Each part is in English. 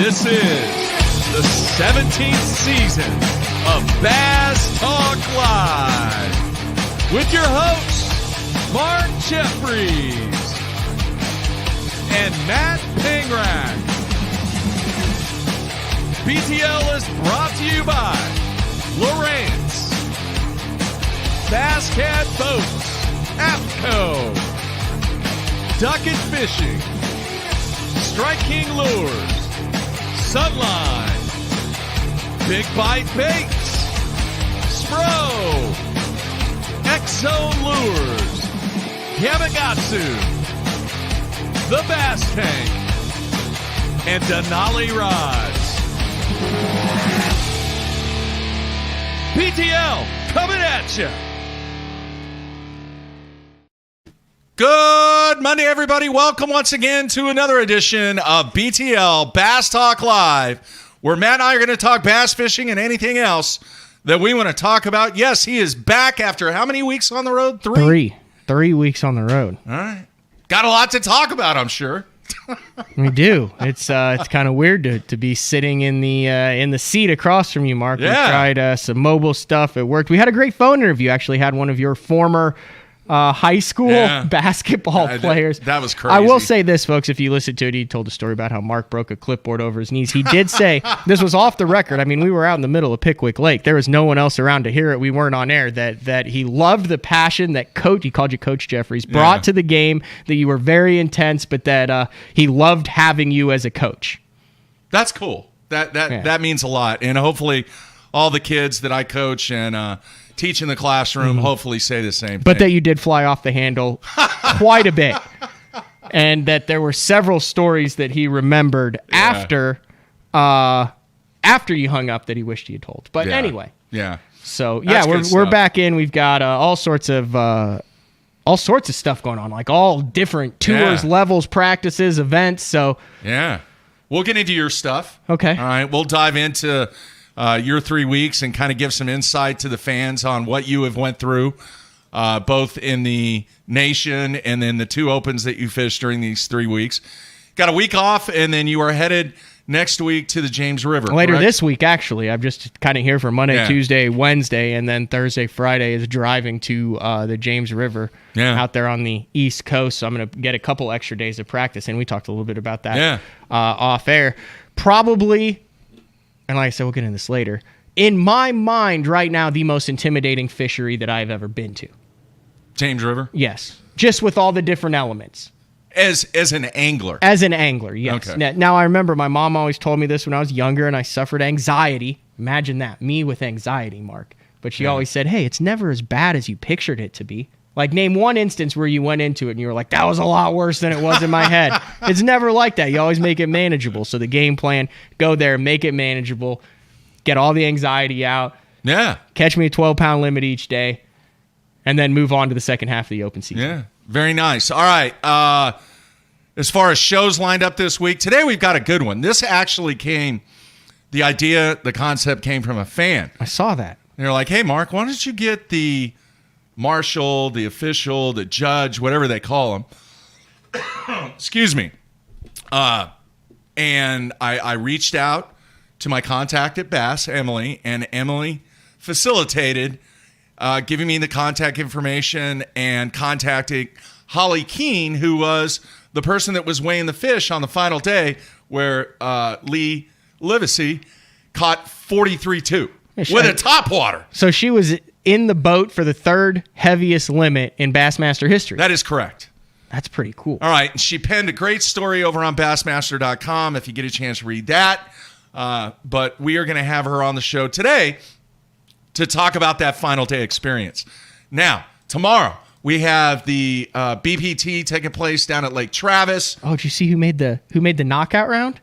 This is the 17th season of Bass Talk Live with your hosts, Mark Jeffries and Matt Pingrack. BTL is brought to you by Lawrence, Bass Cat Boats, APCO, Ducket Fishing, Strike King Lures, Sunline, Big Bite Baits, Spro, X-Zone Lures, Yamagatsu, The Bass Tank, and Denali Rods. BTL coming at you. Good Monday, everybody. Welcome once again to another edition of BTL Bass Talk Live, where Matt and I are going to talk bass fishing and anything else that we want to talk about. Yes, he is back after how many weeks on the road? Three weeks on the road. All right. Got a lot to talk about, I'm sure. We do. It's kind of weird to be sitting in the seat across from you, Mark. Yeah. We tried some mobile stuff. It worked. We had a great phone interview. Actually, had one of your former high school basketball players. That was crazy. I will say this, folks. If you listened to it, he told a story about how Mark broke a clipboard over his knees. He did say, this was off the record. I mean, we were out in the middle of Pickwick Lake. There was no one else around to hear it. We weren't on air. That he loved the passion that he called you Coach Jeffries, brought to the game, that you were very intense, but that he loved having you as a coach. That's cool. That means a lot. And hopefully all the kids that I coach and teach in the classroom hopefully say the same thing. But that you did fly off the handle quite a bit. And that there were several stories that he remembered after you hung up that he wished he had told. But anyway. Yeah. So, we're back in. We've got all sorts of stuff going on, like all different tours, levels, practices, events. So, yeah. We'll get into your stuff. Okay. All right. We'll dive into your 3 weeks and kind of give some insight to the fans on what you have went through, both in the nation and then the two opens that you fished during these 3 weeks. Got a week off, and then you are headed next week to the James River. Later correct? This week, actually. I'm just kind of here for Monday, Tuesday, Wednesday, and then Thursday, Friday is driving to the James River out there on the East Coast. So I'm going to get a couple extra days of practice, and we talked a little bit about that off air. Probably, and like I said, we'll get into this later, in my mind right now, the most intimidating fishery that I've ever been to. James River? Yes. Just with all the different elements. As an angler? As an angler, yes. Okay. Now, I remember my mom always told me this when I was younger and I suffered anxiety. Imagine that, me with anxiety, Mark. But she always said, hey, it's never as bad as you pictured it to be. Like, name one instance where you went into it and you were like, that was a lot worse than it was in my head. It's never like that. You always make it manageable. So the game plan, go there, make it manageable, get all the anxiety out. Yeah. Catch me a 12-pound limit each day, and then move on to the second half of the open season. Yeah. Very nice. All right. As far as shows lined up this week, today we've got a good one. This actually the concept came from a fan. I saw that. They're like, hey, Mark, why don't you get the marshal, the official, the judge, whatever they call him. Excuse me. And I reached out to my contact at Bass, Emily, and Emily facilitated giving me the contact information and contacting Holly Keene, who was the person that was weighing the fish on the final day where Lee Livesay caught 43.2 with a topwater. So she was in the boat for the third heaviest limit in Bassmaster history. That is correct. That's pretty cool. All right. She penned a great story over on Bassmaster.com if you get a chance to read that. But we are going to have her on the show today to talk about that final day experience. Now, tomorrow, we have the BPT taking place down at Lake Travis. Oh, did you see who made the knockout round?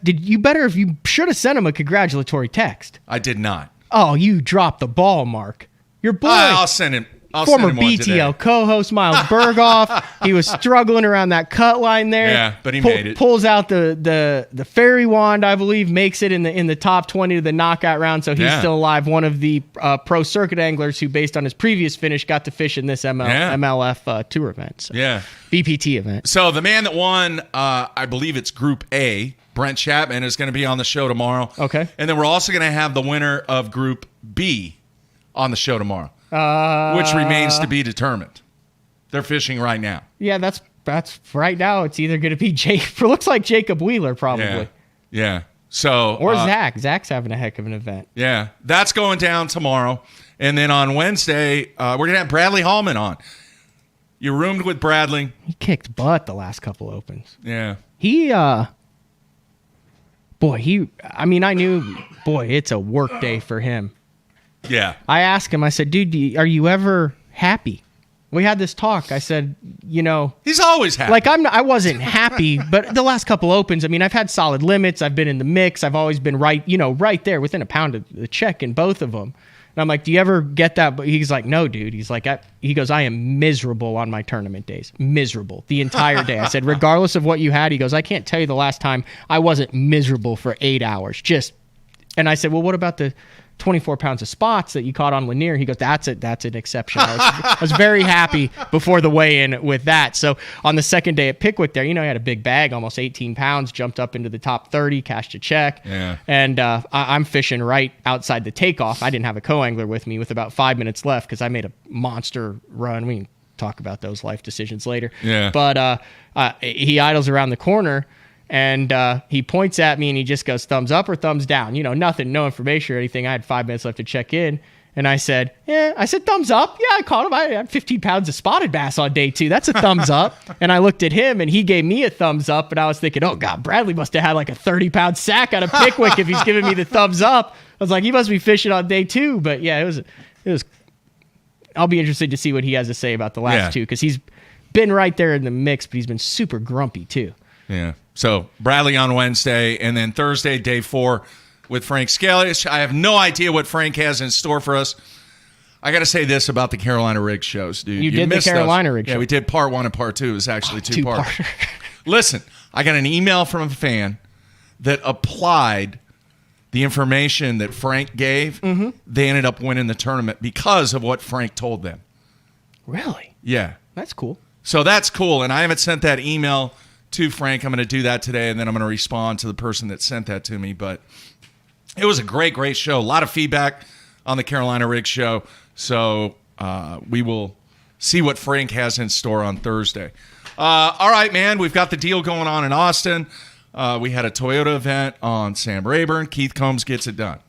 You should have sent him a congratulatory text. I did not. Oh, you dropped the ball, Mark. Your boy. I'll send him. Former BTL co-host Miles Berghoff. He was struggling around that cut line there. Yeah, but he made it. Pulls out the fairy wand, I believe, makes it in the top 20 of the knockout round, so he's still alive. One of the pro circuit anglers who, based on his previous finish, got to fish in this MLF tour event. So. Yeah. BPT event. So the man that won, I believe it's Group A, Brent Chapman is going to be on the show tomorrow. Okay. And then we're also going to have the winner of Group B on the show tomorrow, which remains to be determined. They're fishing right now. Yeah, that's right now. It's either going to be looks like Jacob Wheeler probably. Yeah. So or Zach. Zach's having a heck of an event. Yeah, that's going down tomorrow. And then on Wednesday, we're going to have Bradley Hallman on. You roomed with Bradley. He kicked butt the last couple opens. Yeah. I knew, it's a work day for him. Yeah. I asked him, I said, dude, are you ever happy? We had this talk. I said, he's always happy. Like I wasn't happy, but the last couple opens, I've had solid limits. I've been in the mix. I've always been right there within a pound of the check in both of them. And I'm like, do you ever get that? But he's like, no, dude. He's like, he goes, I am miserable on my tournament days. Miserable the entire day. I said, regardless of what you had, he goes, I can't tell you the last time I wasn't miserable for 8 hours. And I said, well, what about the 24 pounds of spots that you caught on Lanier? He goes, that's an exception. I was very happy before the weigh-in with that. So on the second day at Pickwick there, he had a big bag, almost 18 pounds, jumped up into the top 30, cashed a check. Yeah. And I'm fishing right outside the takeoff. I didn't have a co-angler with me with about 5 minutes left because I made a monster run. We can talk about those life decisions later. Yeah. But he idles around the corner, and he points at me and he just goes, thumbs up or thumbs down? Nothing, no information or anything. I had 5 minutes left to check in. And I said, thumbs up. Yeah, I caught him. I had 15 pounds of spotted bass on day 2. That's a thumbs up. And I looked at him and he gave me a thumbs up. And I was thinking, oh, God, Bradley must have had like a 30-pound sack out of Pickwick if he's giving me the thumbs up. I was like, he must be fishing on day 2. But yeah, it was. I'll be interested to see what he has to say about the last 2 because he's been right there in the mix, but he's been super grumpy too. Yeah. So Bradley on Wednesday, and then Thursday, day 4 with Frank Scalish. I have no idea what Frank has in store for us. I got to say this about the Carolina Rig shows, dude. You did the Carolina Rig show. Yeah, we did part 1 and part 2. It was actually two parts. Listen, I got an email from a fan that applied the information that Frank gave. Mm-hmm. They ended up winning the tournament because of what Frank told them. Really? Yeah. That's cool. So that's cool, and I haven't sent that email to Frank. I'm going to do that today, and then I'm going to respond to the person that sent that to me. But it was a great, great show. A lot of feedback on the Carolina Rig show. So we will see what Frank has in store on Thursday. All right, man. We've got the deal going on in Austin. We had a Toyota event on Sam Rayburn. Keith Combs gets it done.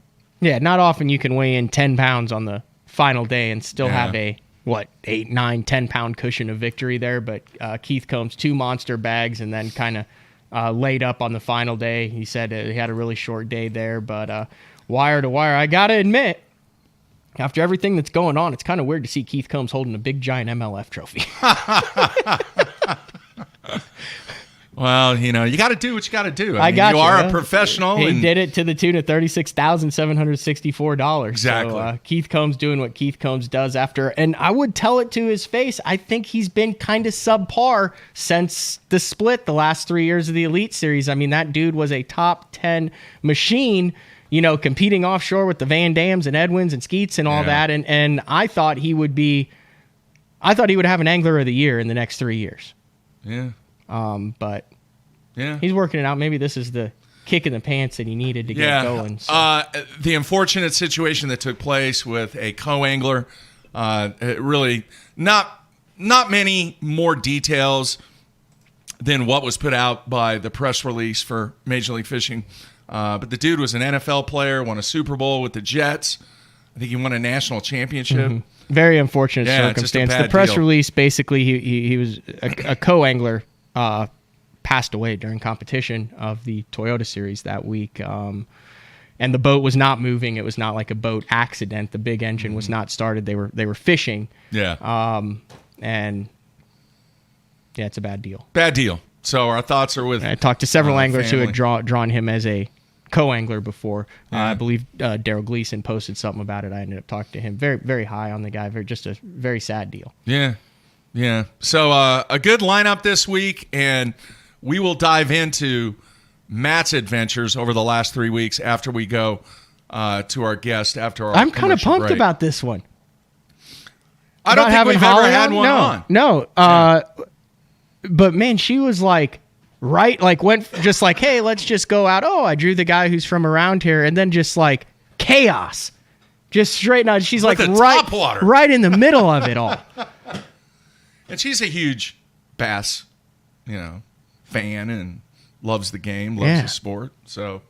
Yeah, not often you can weigh in 10 pounds on the final day and still have a 8, 9, 10-pound cushion of victory there. But Keith Combs, 2 monster bags, and then kind of laid up on the final day. He said he had a really short day there, but wire to wire, I got to admit, after everything that's going on, it's kind of weird to see Keith Combs holding a big, giant MLF trophy. Well, you got to do what you got to do. I mean, you are a professional. He did it to the tune of $36,764. Exactly. So, Keith Combs doing what Keith Combs does after. And I would tell it to his face. I think he's been kind of subpar since the split the last 3 years of the Elite Series. I mean, that dude was a top 10 machine, competing offshore with the Van Dams and Edwins and Skeets and all that. And I thought he would have an Angler of the Year in the next 3 years. Yeah. But he's working it out. Maybe this is the kick in the pants that he needed to get going. So. The unfortunate situation that took place with a co-angler, really not many more details than what was put out by the press release for Major League Fishing. But the dude was an NFL player, won a Super Bowl with the Jets. I think he won a national championship. Mm-hmm. Very unfortunate circumstance. The press release, basically, he was a co-angler. Passed away during competition of the Toyota Series that week. And the boat was not moving. It was not like a boat accident. The big engine was not started. They were fishing. Yeah. And it's a bad deal. Bad deal. So our thoughts are with. I talked to several anglers who had drawn him as a co-angler before. I believe Daryl Gleason posted something about it. I ended up talking to him. Very, very high on the guy. Just a very sad deal. Yeah. Yeah. So a good lineup this week, and we will dive into Matt's adventures over the last 3 weeks after we go to our guest after our I'm kind of pumped break. about this one. I don't think we've ever had one on. No. But man, she was like right? Like went just like, hey, let's just go out. Oh, I drew the guy who's from around here, and then just like chaos, just straight out. She's like right in the middle of it all. And she's a huge bass, fan and loves the game, loves the sport. So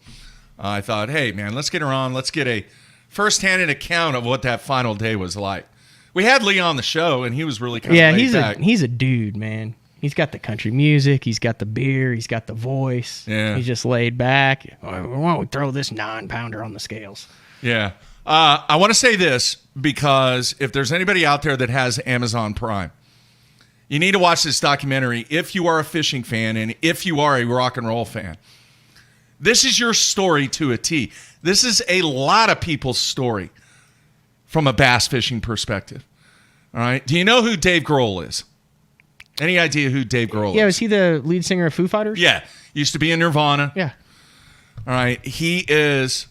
I thought, hey, man, let's get her on. Let's get a firsthand account of what that final day was like. We had Lee on the show, and he was really kind of laid back. He's a dude, man. He's got the country music. He's got the beer. He's got the voice. Yeah. He's just laid back. Why don't we throw this 9-pounder on the scales? Yeah. I want to say this because if there's anybody out there that has Amazon Prime, you need to watch this documentary if you are a fishing fan and if you are a rock and roll fan. This is your story to a T. This is a lot of people's story from a bass fishing perspective. All right. Do you know who Dave Grohl is? Any idea who Dave Grohl is? Yeah, was he the lead singer of Foo Fighters? Yeah. Used to be in Nirvana. Yeah. All right. He is,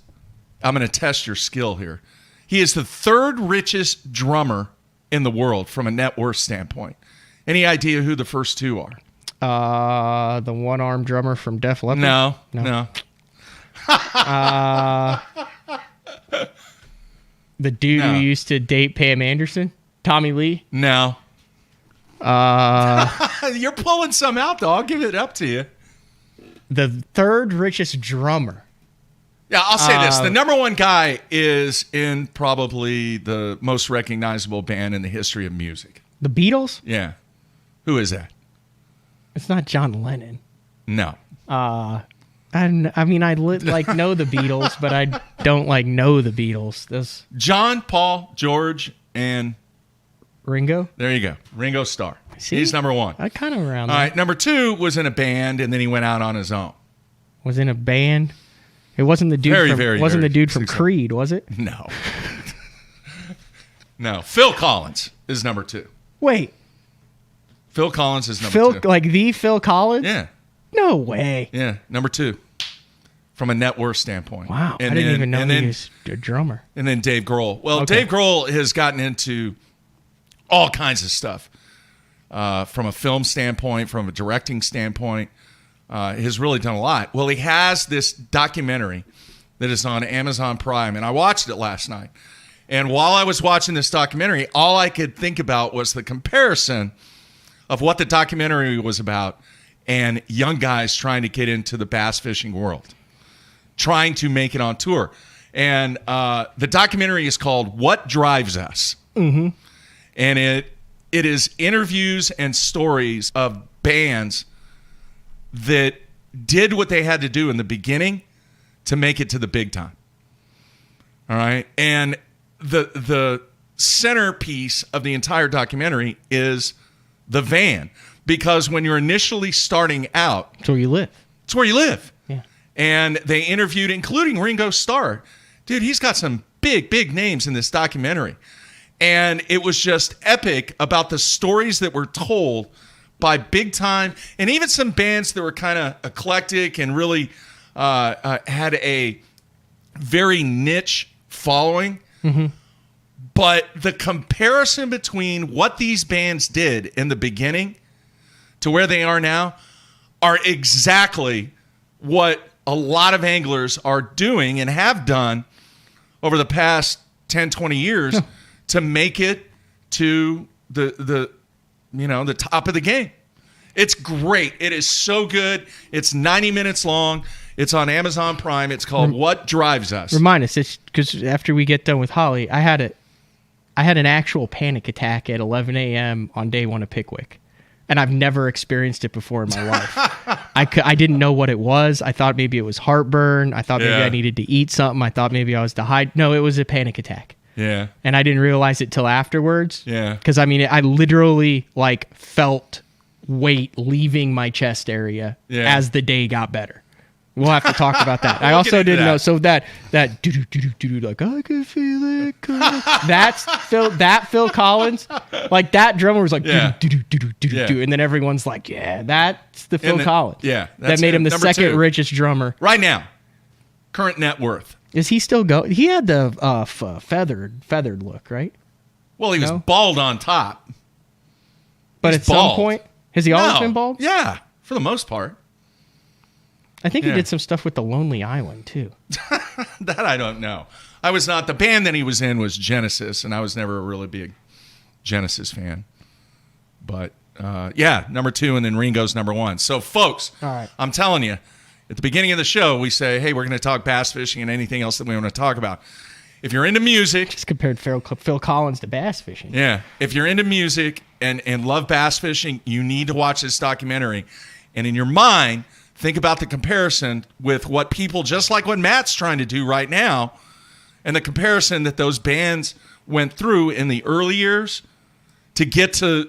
I'm going to test your skill here. He is the third richest drummer in the world from a net worth standpoint. Any idea who the first two are? The one-armed drummer from Def Leppard? No. The dude who used to date Pam Anderson? Tommy Lee? No. You're pulling some out, though. I'll give it up to you. The third richest drummer. Yeah, I'll say this. The number one guy is in probably the most recognizable band in the history of music. The Beatles? Yeah. Who is that? It's not John Lennon. No. I know the Beatles, but I don't know the Beatles. John, Paul, George, and Ringo. There you go, Ringo Starr. See? He's number one. I kind of around. All right, number two was in a band, and then he went out on his own. Was in a band. It wasn't the dude. The dude from Creed, was it? No. No. Phil Collins is number two. Wait. Phil Collins is number two. Like the Phil Collins? Yeah. No way. Yeah, number two. From a net worth standpoint. Wow. I didn't even know he was a drummer. And then Dave Grohl. Well, okay. Dave Grohl has gotten into all kinds of stuff. From a film standpoint, from a directing standpoint. Has really done a lot. Well, he has this documentary that is on Amazon Prime, and I watched it last night. And while I was watching this documentary, all I could think about was the comparison of what the documentary was about and young guys trying to get into the bass fishing world, trying to make it on tour. And the documentary is called What Drives Us. Mm-hmm. And it is interviews and stories of bands that did what they had to do in the beginning to make it to the big time. All right? And the centerpiece of the entire documentary is the van. Because when you're initially starting out... It's where you live. It's where you live. Yeah. And they interviewed, including Ringo Starr. Dude, he's got some big names in this documentary. And it was just epic about the stories that were told by big time, and even some bands that were kind of eclectic and really had a very niche following. Mm-hmm. But the comparison between what these bands did in the beginning to where they are now are exactly what a lot of anglers are doing and have done over the past 10, 20 years to make it to the top of the game. It's great. It is so good. It's 90 minutes long. It's on Amazon Prime. It's called What Drives Us. Remind us, because after we get done with Holly, I had an actual panic attack at 11 a.m. on day one of Pickwick. And I've never experienced it before in my life. I didn't know what it was. I thought maybe it was heartburn. I thought maybe I needed to eat something. I thought maybe I was dehydrated. No, it was a panic attack. Yeah. And I didn't realize it till afterwards. Yeah. Because, I literally, felt weight leaving my chest area as the day got better. We'll have to talk about that. I also didn't know. So that do like I can feel it coming. That's Phil Collins. Like that drummer was like do, and then everyone's like, yeah, that's the Phil Collins. Yeah, that made him the second richest drummer right now. Current net worth. Is he still going? He had the feathered look, right? Well, he was bald on top. But at some point, has he always been bald? Yeah, for the most part. I think he did some stuff with the Lonely Island, too. That I don't know. I was not. The band that he was in was Genesis, and I was never a really big Genesis fan. But, number 2, and then Ringo's number 1. So, folks, all right. I'm telling you, at the beginning of the show, we say, hey, we're going to talk bass fishing and anything else that we want to talk about. If you're into music... Just compared Phil Collins to bass fishing. Yeah. If you're into music and love bass fishing, you need to watch this documentary. And in your mind, think about the comparison with what people, just like what Matt's trying to do right now, and the comparison that those bands went through in the early years to get to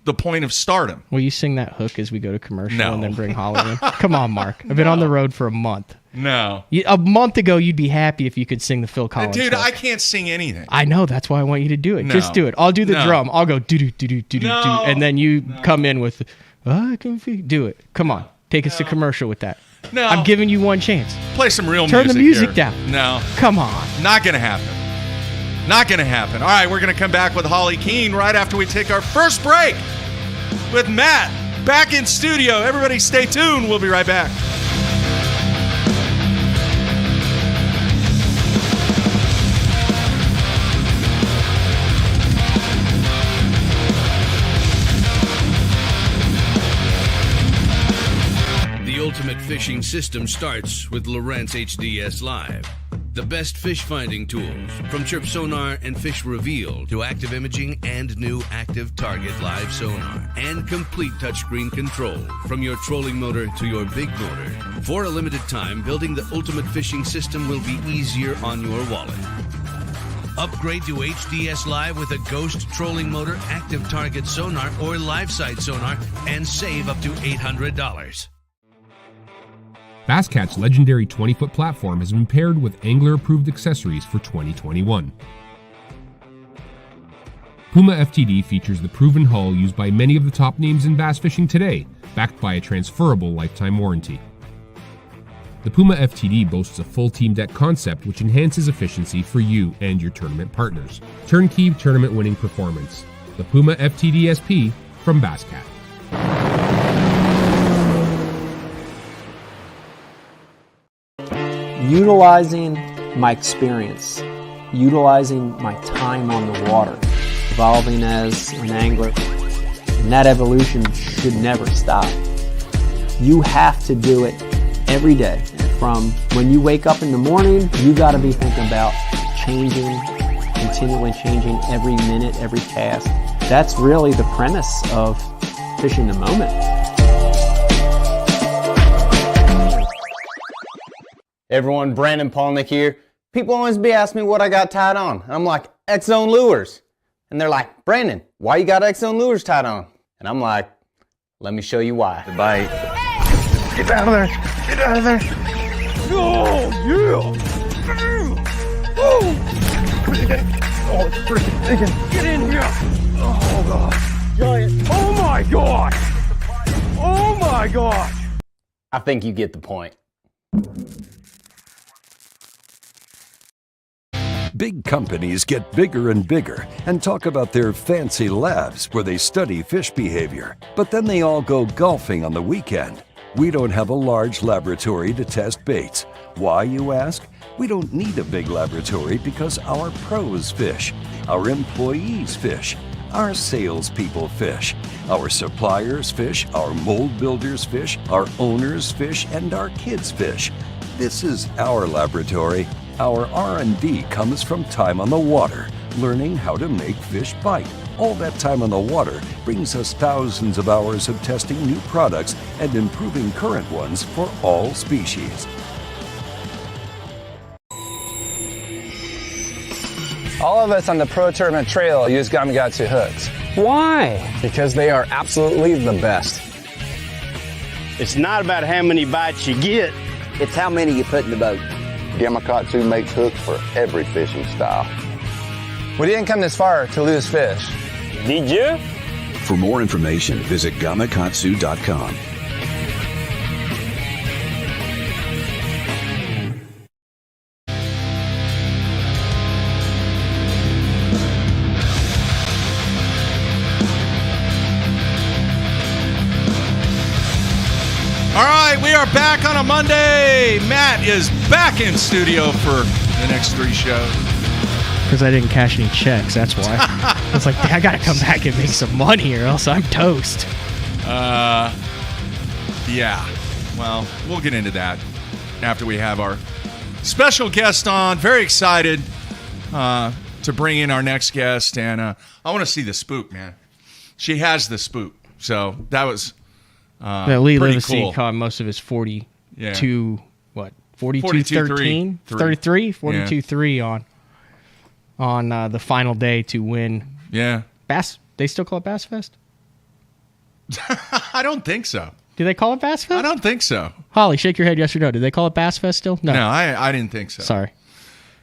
the point of stardom. Will you sing that hook as we go to commercial and then bring Holly in? Come on, Mark. I've been on the road for a month. No. A month ago, you'd be happy if you could sing the Phil Collins Dude, hook. I can't sing anything. I know. That's why I want you to do it. No. Just do it. I'll do the drum. I'll go do-do-do-do-do-do. And then you come in with, I can feel. Do it. Come on. Take us to commercial with that. No. I'm giving you one chance. Play some real music. Turn the music here. down. No. Come on. Not going to happen. Not going to happen. All right, we're going to come back with Holly Keene right after we take our first break with Matt back in studio. Everybody stay tuned. We'll be right back. The ultimate fishing system starts with Lowrance HDS Live. The best fish finding tools, from chirp sonar and fish reveal to active imaging and new active target live sonar, and complete touchscreen control from your trolling motor to your big motor. For a limited time, building the ultimate fishing system will be easier on your wallet. Upgrade to HDS Live with a Ghost trolling motor, active target sonar, or live site sonar, and save up to $800. Basscat's legendary 20-foot platform has been paired with angler-approved accessories for 2021. Puma FTD features the proven hull used by many of the top names in bass fishing today, backed by a transferable lifetime warranty. The Puma FTD boasts a full team deck concept which enhances efficiency for you and your tournament partners. Turnkey tournament-winning performance. The Puma FTD SP from Basscat. Utilizing my experience, utilizing my time on the water, evolving as an angler, and that evolution should never stop. You have to do it every day. From when you wake up in the morning, you got to be thinking about changing, continually changing every minute, every cast. That's really the premise of fishing the moment. Everyone, Brandon Polnick here. People always be asking me what I got tied on. I'm like, X-Zone lures. And they're like, Brandon, why you got X-Zone lures tied on? And I'm like, let me show you why. The bite. Get out of there. Get out of there. Oh, yeah. Oh, it's freaking big. Get in here. Oh, God. Giant. Oh, my gosh. Oh, my gosh. I think you get the point. Big companies get bigger and bigger and talk about their fancy labs where they study fish behavior. But then they all go golfing on the weekend. We don't have a large laboratory to test baits. Why, you ask? We don't need a big laboratory because our pros fish, our employees fish, our salespeople fish, our suppliers fish, our mold builders fish, our owners fish, and our kids fish. This is our laboratory. Our R&D comes from time on the water, learning how to make fish bite. All that time on the water brings us thousands of hours of testing new products and improving current ones for all species. All of us on the Pro Tournament Trail use Gamakatsu hooks. Why? Because they are absolutely the best. It's not about how many bites you get. It's how many you put in the boat. Gamakatsu makes hooks for every fishing style. We didn't come this far to lose fish. Did you? For more information, visit gamakatsu.com. All right, we are back on a Monday. Matt is back in studio for the next 3 shows. Because I didn't cash any checks, that's why. I was like, I got to come back and make some money or else I'm toast. Yeah. Well, we'll get into that after we have our special guest on. Very excited to bring in our next guest. And I want to see the spook, man. She has the spook. So that was Lee pretty Livesay cool. caught most of his 42, Yeah. 42-13? 33? 42-3 on the final day to win. Yeah. Bass. They still call it Bass Fest? I don't think so. Do they call it Bass Fest? I don't think so. Holly, shake your head yes or no. Do they call it Bass Fest still? No. No, I didn't think so. Sorry.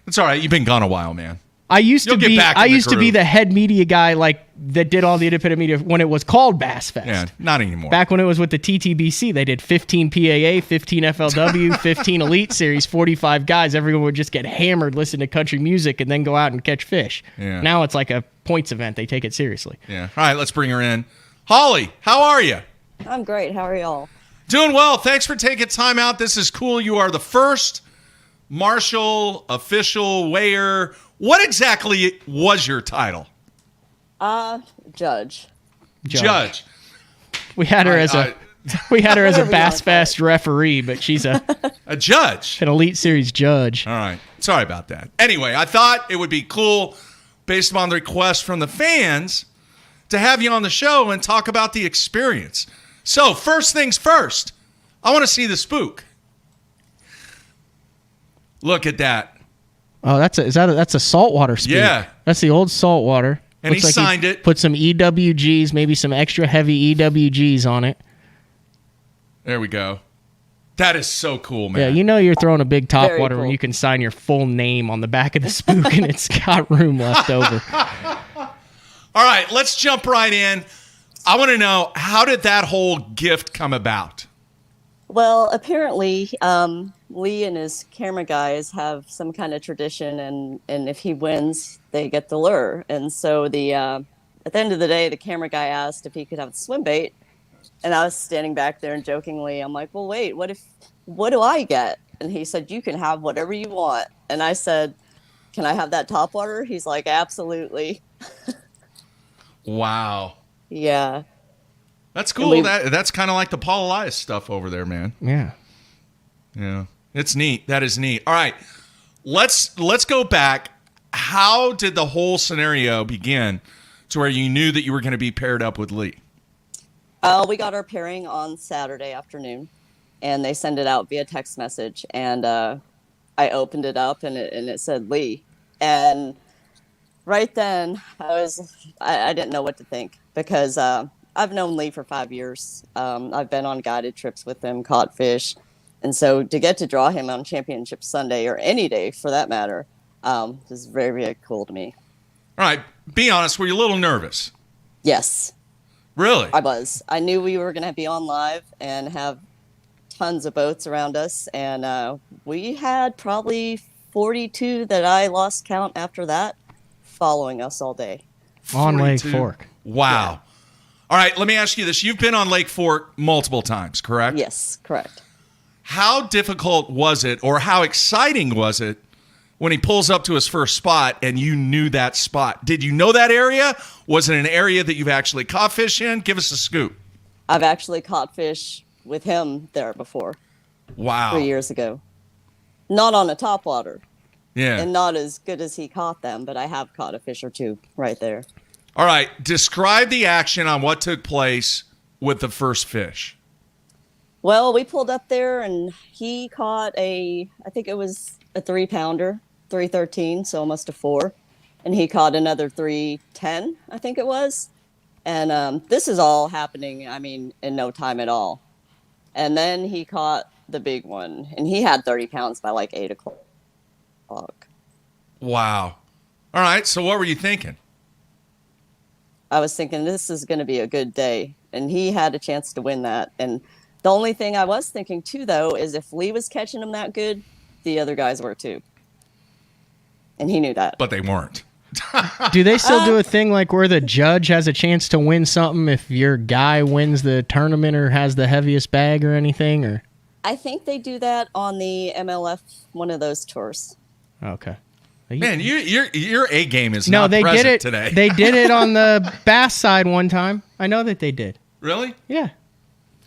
It's all right. You've been gone a while, man. I used to be groove. the head media guy that did all the independent media when it was called Bass Fest. Yeah, not anymore. Back when it was with the TTBC, they did 15 PAA, 15 FLW, 15 Elite Series, 45 guys. Everyone would just get hammered, listen to country music, and then go out and catch fish. Yeah. Now it's like a points event. They take it seriously. Yeah. All right, let's bring her in. Holly, how are you? I'm great. How are y'all? Doing well. Thanks for taking time out. This is cool. You are the first marshal, official, weigher. What exactly was your title? Judge. We had her as a Bass Fest referee, but she's a judge, an Elite Series judge. All right. Sorry about that. Anyway, I thought it would be cool, based upon the request from the fans, to have you on the show and talk about the experience. So, first things first, I want to see the spook. Look at that. Oh, that's a saltwater spook. Yeah. That's the old saltwater. And he signed it. Put some EWGs, maybe some extra heavy EWGs on it. There we go. That is so cool, man. Yeah, you know you're throwing a big topwater cool. when you can sign your full name on the back of the spook and it's got room left over. All right, let's jump right in. I want to know, how did that whole gift come about? Well, apparently, Lee and his camera guys have some kind of tradition, and if he wins, they get the lure. And so at the end of the day, the camera guy asked if he could have a swim bait, and I was standing back there and jokingly, I'm like, well, wait, what do I get? And he said, you can have whatever you want. And I said, can I have that topwater? He's like, absolutely. Wow. Yeah. That's cool. That's kind of like the Paul Elias stuff over there, man. Yeah. Yeah. It's neat. That is neat. All right. Let's go back. How did the whole scenario begin to where you knew that you were going to be paired up with Lee? We got our pairing on Saturday afternoon, and they send it out via text message. And I opened it up, and it said Lee. And right then, I didn't know what to think, because I've known Lee for 5 years. I've been on guided trips with him, caught fish. And so to get to draw him on Championship Sunday, or any day for that matter, is very, very cool to me. All right. Be honest. Were you a little nervous? Yes. Really? I was. I knew we were going to be on live and have tons of boats around us. And we had probably 42 that I lost count after that following us all day. On Lake Fork. Wow. Yeah. All right, let me ask you this. You've been on Lake Fork multiple times, correct? Yes, correct. How difficult was it, or how exciting was it, when he pulls up to his first spot and you knew that spot? Did you know that area? Was it an area that you've actually caught fish in? Give us a scoop. I've actually caught fish with him there before. Wow. 3 years ago. Not on a topwater. Yeah. And not as good as he caught them, but I have caught a fish or two right there. All right. Describe the action on what took place with the first fish. Well, we pulled up there and he caught I think it was a 3-pounder, 313, so almost a 4. And he caught another 310, I think it was. And this is all happening, in no time at all. And then he caught the big one, and he had 30 pounds by like 8 o'clock. Wow. All right. So what were you thinking? I was thinking this is going to be a good day. And he had a chance to win that. And the only thing I was thinking, too, though, is if Lee was catching him that good, the other guys were, too. And he knew that. But they weren't. Do they still do a thing like where the judge has a chance to win something if your guy wins the tournament or has the heaviest bag or anything? Or I think they do that on the MLF, one of those tours. Okay. Man, your A game is no, not they present did it today. They did it on the bass side one time. I know that they did. Really? Yeah.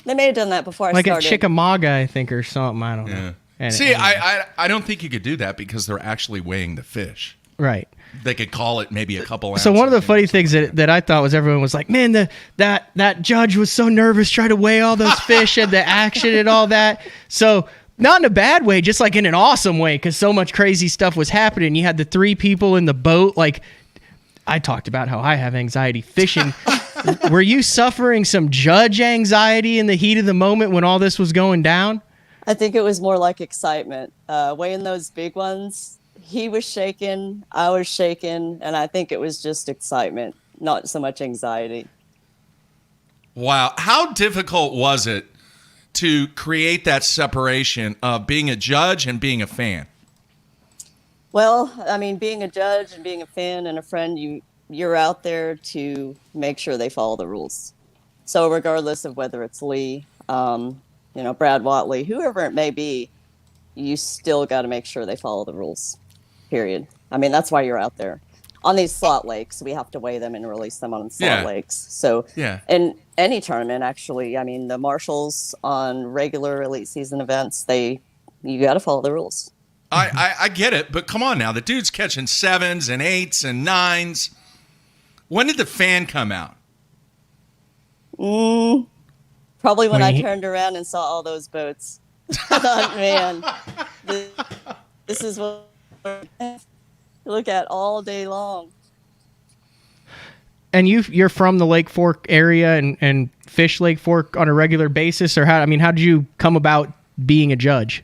They may have done that before I started. started. Like at Chickamauga, I think, or something. I don't know. See, I don't think you could do that because they're actually weighing the fish. Right. They could call it maybe a couple ounces. So one of the funny things that I thought was everyone was like, man, that judge was so nervous trying to weigh all those fish and the action and all that. So not in a bad way, just like in an awesome way, because so much crazy stuff was happening. You had the 3 people in the boat. Like, I talked about how I have anxiety fishing. Were you suffering some judge anxiety in the heat of the moment when all this was going down? I think it was more like excitement. Weighing those big ones, he was shaking, I was shaking, and I think it was just excitement, not so much anxiety. Wow. How difficult was it to create that separation of being a judge and being a fan? Well, I mean, being a judge and being a fan and a friend, you're out there to make sure they follow the rules. So regardless of whether it's Lee, Brad Watley, whoever it may be, you still got to make sure they follow the rules, period. I mean, that's why you're out there. On these slot lakes, we have to weigh them and release them on slot lakes. So in any tournament, actually, I mean, the marshals on regular elite season events, you got to follow the rules. I get it, but come on now. The dude's catching 7s and 8s and 9s. When did the fan come out? Probably when I turned around and saw all those boats. I thought, man, this is what I look at all day long. And you're from the Lake Fork area and fish Lake Fork on a regular basis, or how did you come about being a judge?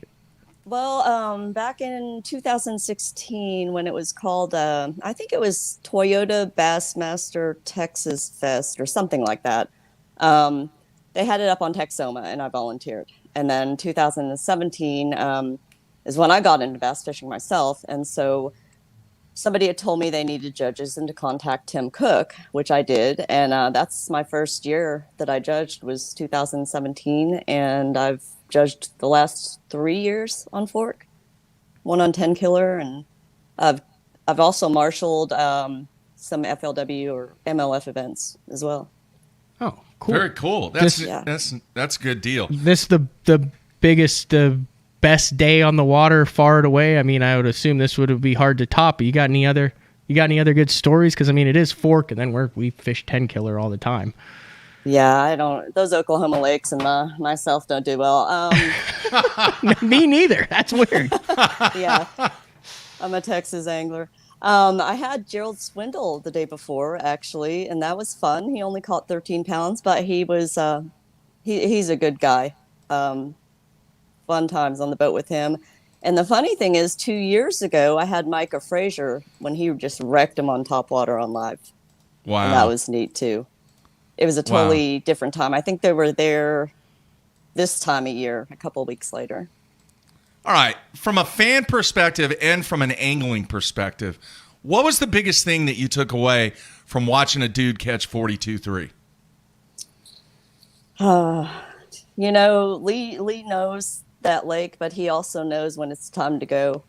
Well, back in 2016, when it was called, I think it was Toyota Bassmaster Texas Fest or something like that. They had it up on Texoma, and I volunteered. And then 2017 is when I got into bass fishing myself. And so somebody had told me they needed judges and to contact Tim Cook, which I did. And that's my first year that I judged was 2017. And I've judged the last 3 years on Fork, one on 10 Killer. And I've also marshaled some FLW or MLF events as well. Oh, cool. Very cool. That's a good deal. This the biggest, best day on the water far and away. I mean, I would assume this would be hard to top. You got any other good stories? Because I mean, it is Fork, and then we fish 10 Killer all the time. Yeah, I don't. Those Oklahoma lakes and myself don't do well. Me neither. That's weird. Yeah, I'm a Texas angler. I had Gerald Swindle the day before, actually, and that was fun. He only caught 13 pounds, but he was he's a good guy. Fun times on the boat with him. And the funny thing is, 2 years ago, I had Micah Frazier when he just wrecked him on topwater on live. Wow. And that was neat, too. It was a totally different time. I think they were there this time of year, a couple of weeks later. All right. From a fan perspective and from an angling perspective, what was the biggest thing that you took away from watching a dude catch 42.3? Lee knows that lake, but he also knows when it's time to go.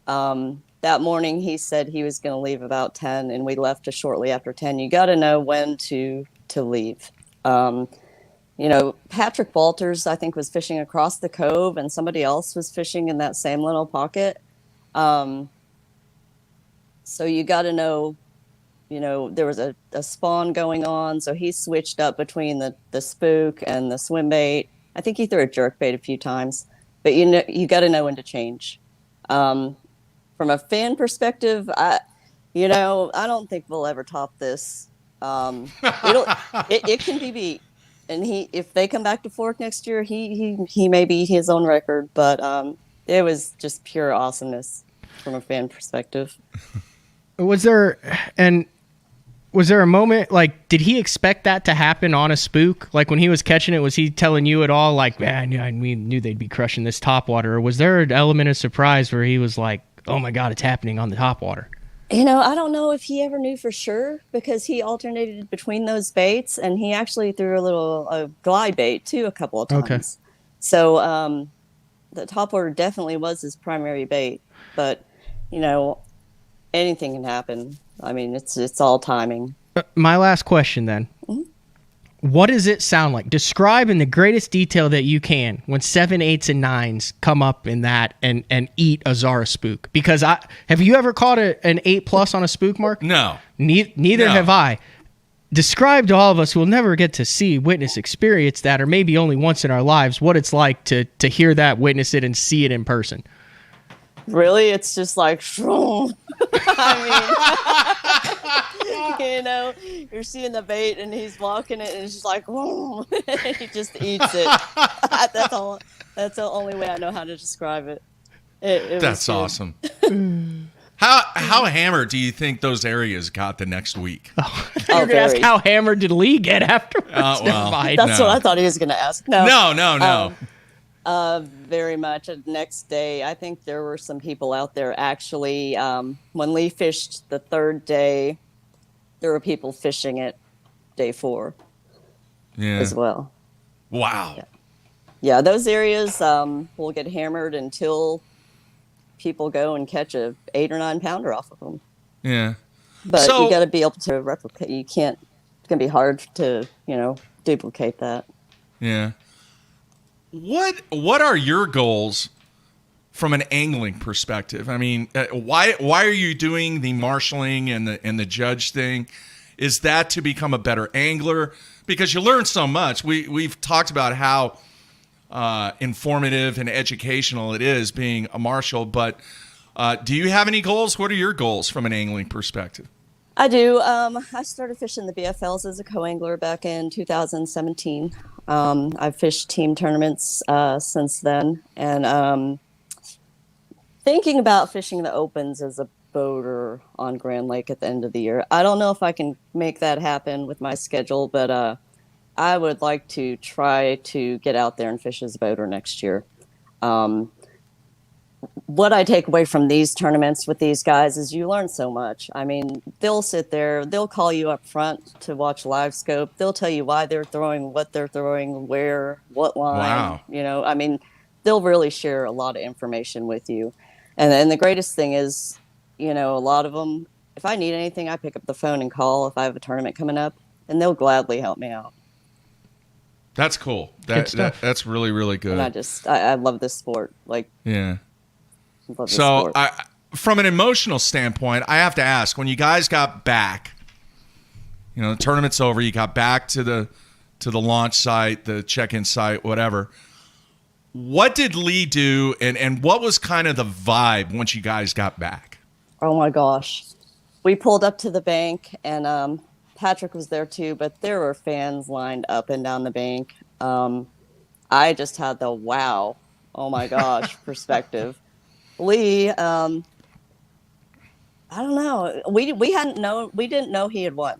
That morning he said he was going to leave about 10, and we left just shortly after 10. You got to know when to leave. Patrick Walters, I think, was fishing across the cove, and somebody else was fishing in that same little pocket. So you got to know, there was a spawn going on, so he switched up between the spook and the swim bait. I think he threw a jerk bait a few times, but you got to know when to change. From a fan perspective, I don't think we'll ever top this. It can be beat. And if they come back to Fork next year, he may beat his own record. But it was just pure awesomeness from a fan perspective. Was there a moment, like, did he expect that to happen on a spook? Like, when he was catching it, was he telling you at all, like, man, I knew they'd be crushing this topwater? Or was there an element of surprise where he was like, oh my God, it's happening on the topwater? I don't know if he ever knew for sure, because he alternated between those baits, and he actually threw a glide bait too a couple of times. Okay. So the topwater definitely was his primary bait, but anything can happen. I mean, it's all timing. My last question then. Mm-hmm. What does it sound like? Describe in the greatest detail that you can when 7, 8s, and 9s come up in that and eat a Zara spook. Because have you ever caught an 8+ on a spook, Mark? No. Neither have I. Describe to all of us who will never get to see, witness, experience that, or maybe only once in our lives, what it's like to hear that, witness it, and see it in person. Really, it's just like, I mean, you're seeing the bait and he's walking it and it's just like, and he just eats it. That's the only way I know how to describe it. That's awesome. How hammered do you think those areas got the next week? You're going to ask how hammered did Lee get afterwards? That's what I thought he was going to ask. No. Very much. The next day, I think there were some people out there actually. When Lee fished the third day, there were people fishing it day 4 as well. Wow. Yeah, those areas will get hammered until people go and catch a 8 or 9 pounder off of them. Yeah. But you got to be able to replicate. You can't. It's going to be hard to duplicate that. Yeah. What are your goals from an angling perspective? I mean, why are you doing the marshaling and the judge thing? Is that to become a better angler? Because you learn so much. We've talked about how informative and educational it is being a marshal, but do you have any goals? What are your goals from an angling perspective? I do. I started fishing the BFLs as a co-angler back in 2017. I've fished team tournaments since then, and thinking about fishing the opens as a boater on Grand Lake at the end of the year. I don't know if I can make that happen with my schedule, but I would like to try to get out there and fish as a boater next year. What I take away from these tournaments with these guys is you learn so much. I mean, they'll sit there, they'll call you up front to watch live scope. They'll tell you why they're throwing, what they're throwing, where, what line. Wow. I mean, they'll really share a lot of information with you. And then the greatest thing is, a lot of them, if I need anything, I pick up the phone and call if I have a tournament coming up, and they'll gladly help me out. That's cool. That's really, really good. And I love this sport. Yeah. So, from an emotional standpoint, I have to ask, when you guys got back, the tournament's over, you got back to the launch site, the check-in site, whatever. What did Lee do, and what was kind of the vibe once you guys got back? Oh, my gosh. We pulled up to the bank, and Patrick was there too, but there were fans lined up and down the bank. I just had the wow, oh, my gosh, perspective. Lee, I don't know. We didn't know he had won.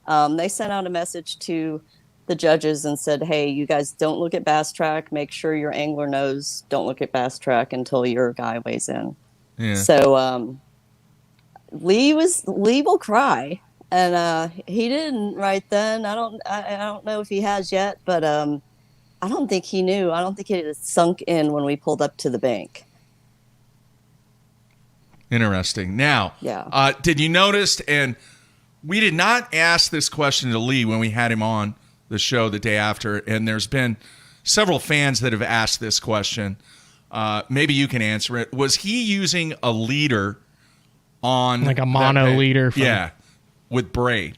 They sent out a message to the judges and said, "Hey, you guys don't look at Bass Track. Make sure your angler knows. Don't look at Bass Track until your guy weighs in." Yeah. So Lee will cry, and he didn't right then. I don't know if he has yet, but I don't think he knew. I don't think it had sunk in when we pulled up to the bank. Interesting. Now, did you notice, and we did not ask this question to Lee when we had him on the show the day after, and there's been several fans that have asked this question. Maybe you can answer it. Was he using a leader on... Like a mono leader? With braid?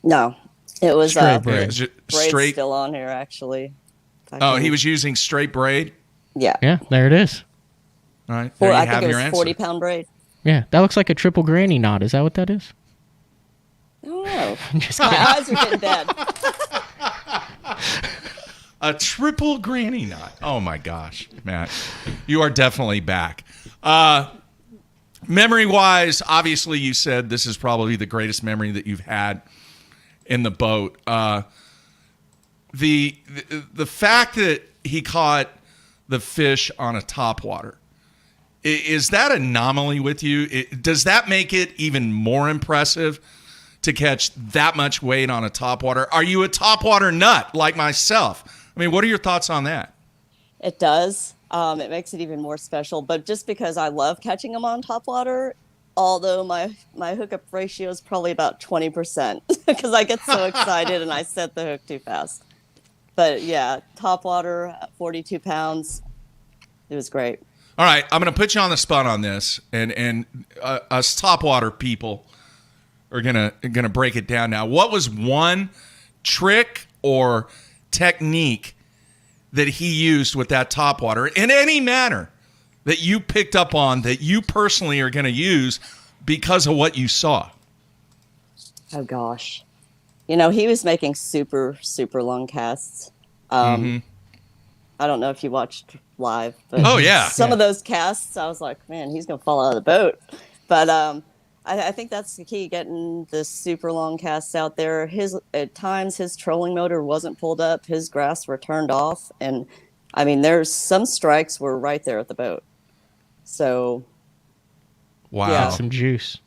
No. It was straight braid. Braid's still on here, actually. He was using straight braid? Yeah. Yeah, there it is. All right. There I think it was 40-pound braid. Yeah, that looks like a triple granny knot. Is that what that is? I don't know. I'm just kidding. kidding. My eyes are getting bad. A triple granny knot. Oh, my gosh, Matt. You are definitely back. Memory-wise, obviously you said this is probably the greatest memory that you've had in the boat. The fact that he caught the fish on a topwater, is that an anomaly with you? Does that make it even more impressive to catch that much weight on a topwater? Are you a topwater nut like myself? I mean, what are your thoughts on that? It does. It makes it even more special. But just because I love catching them on topwater, although my hookup ratio is probably about 20% because I get so excited and I set the hook too fast. But yeah, topwater, 42 pounds. It was great. All right, I'm going to put you on the spot on this, and us topwater people are gonna break it down now. What was one trick or technique that he used with that topwater in any manner that you picked up on that you personally are going to use because of what you saw? Oh gosh, he was making super long casts. I don't know if you watched live, but some of those casts, I was like, man, he's gonna fall out of the boat. But I think that's the key, getting the super long casts out there. At times his trolling motor wasn't pulled up, his graphs were turned off, and I mean, there's some strikes were right there at the boat. So, wow, yeah. Some juice.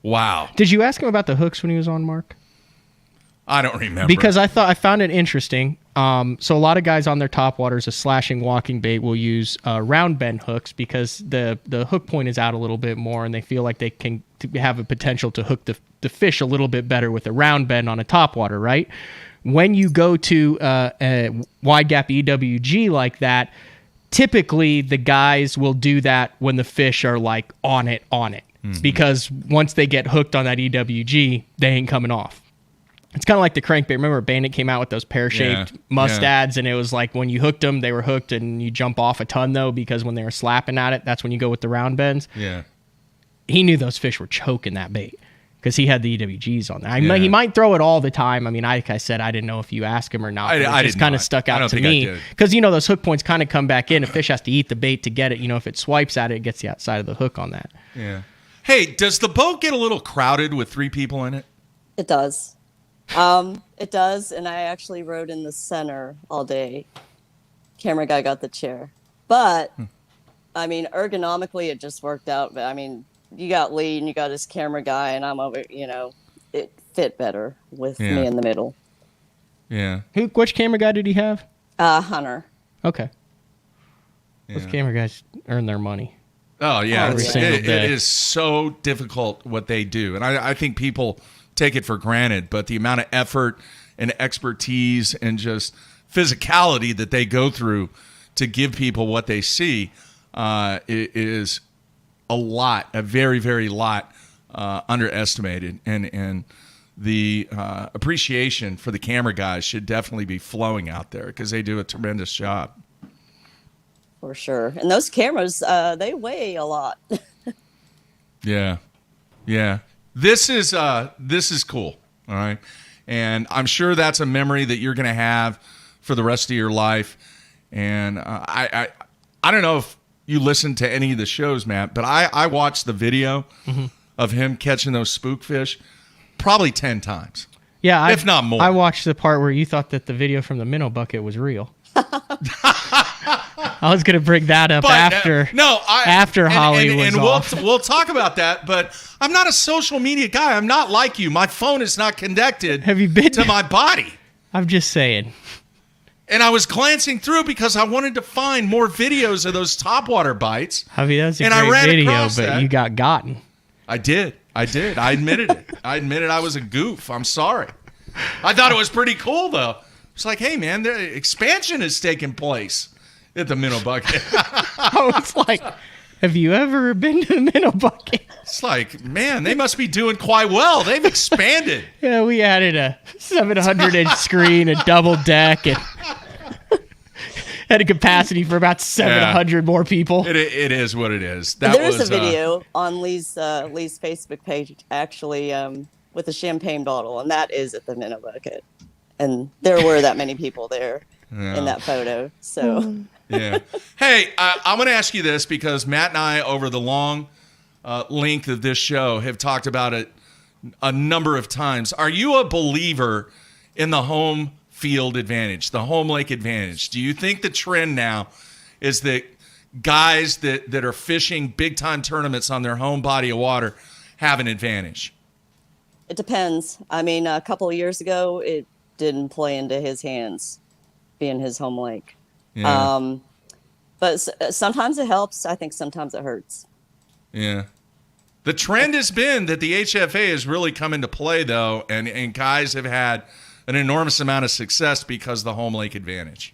Wow. Did you ask him about the hooks when he was on, Mark? I don't remember. Because I found it interesting. So a lot of guys on their topwaters, a slashing walking bait, will use round bend hooks because the hook point is out a little bit more, and they feel like they can have a potential to hook the fish a little bit better with a round bend on a topwater, right? When you go to a wide gap EWG like that, typically the guys will do that when the fish are like on it, because once they get hooked on that EWG, they ain't coming off. It's kind of like the crankbait. Remember Bandit came out with those pear-shaped mustads, and it was like when you hooked them, they were hooked, and you jump off a ton, though, because when they were slapping at it, that's when you go with the round bends. Yeah. He knew those fish were choking that bait because he had the EWGs on there. He might throw it all the time. I mean, like I said, I didn't know if you asked him or not. I it just kind of stuck out to me because, those hook points kind of come back in. A fish has to eat the bait to get it. If it swipes at it, it gets the outside of the hook on that. Yeah. Hey, does the boat get a little crowded with 3 people in it? It does. It does, and I actually rode in the center all day. Camera guy got the chair. But, I mean, ergonomically, it just worked out. But, I mean, you got Lee, and you got his camera guy, and I'm over, it fit better with me in the middle. Yeah. Which camera guy did he have? Hunter. Okay. Those camera guys earn their money. Oh, yeah. It is so difficult what they do. And I think people take it for granted, but the amount of effort and expertise and just physicality that they go through to give people what they see is a very, very lot underestimated. And the appreciation for the camera guys should definitely be flowing out there because they do a tremendous job. For sure. And those cameras, they weigh a lot. Yeah. Yeah. This is cool, all right? And I'm sure that's a memory that you're going to have for the rest of your life. And I don't know if you listen to any of the shows, Matt, but I watched the video of him catching those spookfish probably 10 times. Yeah. If not more. I watched the part where you thought that the video from the minnow bucket was real. I was going to bring that up after Holly was off. We'll talk about that, but I'm not a social media guy. I'm not like you. My phone is not connected to my body. I'm just saying. And I was glancing through because I wanted to find more videos of those topwater bites. I mean, that was a great video, but you got gotten. I did. I admitted it. I admitted I was a goof. I'm sorry. I thought it was pretty cool, though. It's like, hey, man, the expansion is taking place at the minnow bucket. It's like, have you ever been to the minnow bucket? It's like, man, they must be doing quite well. They've expanded. Yeah, we added a 700-inch screen, a double deck, and had a capacity for about 700 more people. It is what it is. There's a video on Lee's Facebook page, actually, with a champagne bottle, and that is at the minnow bucket. And there were that many people there in that photo. So, yeah. Hey, I'm going to ask you this because Matt and I, over the long length of this show, have talked about it a number of times. Are you a believer in the home field advantage, the home lake advantage? Do you think the trend now is that guys that are fishing big-time tournaments on their home body of water have an advantage? It depends. I mean, a couple of years ago, it didn't play into his hands, being his home lake. Yeah. But sometimes it helps. I think sometimes it hurts. Yeah. The trend has been that the HFA has really come into play, though, and guys have had an enormous amount of success because of the home lake advantage.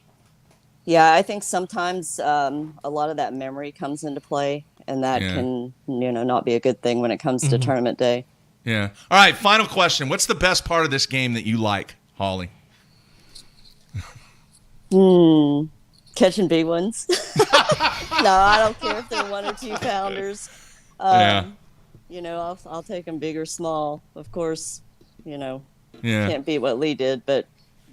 Yeah, I think sometimes a lot of that memory comes into play, and that can, not be a good thing when it comes to tournament day. Yeah. All right, final question. What's the best part of this game that you like, Holly? Catching big ones. No, I don't care if they're 1 or 2 pounders. I'll take them big or small. Of course, can't beat what Lee did, but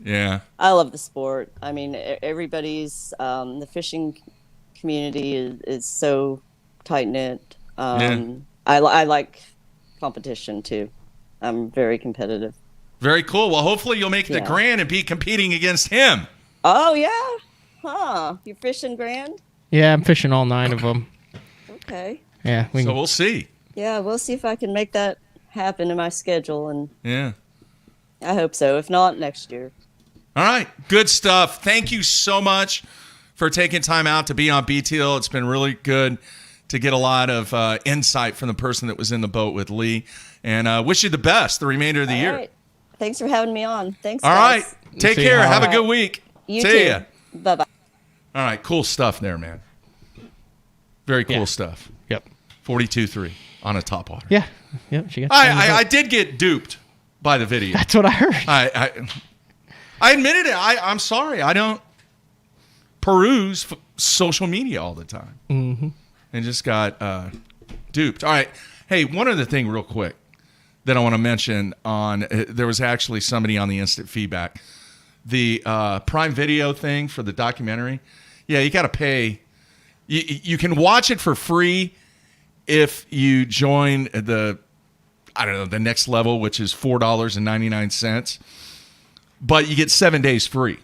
I love the sport. I mean, everybody's the fishing community is so tight knit. I like competition too. I'm very competitive. Very cool. Well, hopefully you'll make it to Grand and be competing against him. Oh yeah, huh? You're fishing Grand? Yeah, I'm fishing all 9 of them. Okay. Yeah. We'll see. Yeah, we'll see if I can make that happen in my schedule, and yeah, I hope so. If not, next year. All right, good stuff. Thank you so much for taking time out to be on BTL. It's been really good to get a lot of insight from the person that was in the boat with Lee, and wish you the best the remainder of the year. Right. Thanks for having me on. Thanks. All guys. right, take care. Have a good week. You See too. ya. Bye-bye. All right, cool stuff there, man. Very cool stuff. Yep. 42.3 on a topwater. Yeah. Yep. She got. I did get duped by the video. That's what I heard. I admitted it. I'm sorry. I don't peruse social media all the time. Mm-hmm. And just got duped. All right. Hey, one other thing real quick that I want to mention there was actually somebody on the instant feedback. The Prime Video thing for the documentary. Yeah, you got to pay. You can watch it for free if you join the next level, which is $4.99. But you get 7 days free.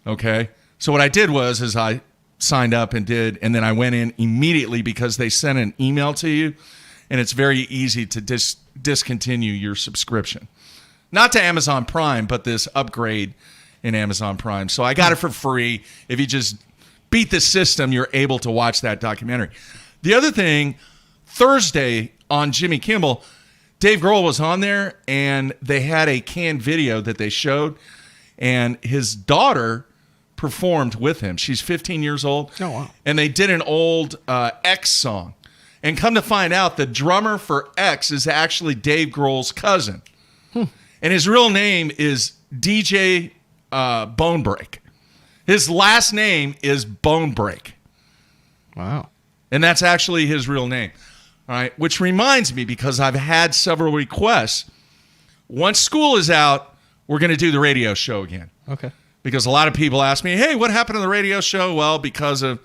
Okay? So what I did was I signed up and then I went in immediately because they sent an email to you, and it's very easy to discontinue your subscription. Not to Amazon Prime, but this upgrade in Amazon Prime. So I got it for free. If you just beat the system, you're able to watch that documentary. The other thing, Thursday on Jimmy Kimmel, Dave Grohl was on there, and they had a canned video that they showed, and his daughter performed with him. She's 15 years old. Oh, wow. And they did an old X song. And come to find out, the drummer for X is actually Dave Grohl's cousin. And his real name is DJ Bonebreak. His last name is Bonebreak. Wow. And that's actually his real name. All right. Which reminds me, because I've had several requests, once school is out, we're going to do the radio show again. Okay. Because a lot of people ask me, hey, what happened to the radio show? Well, because of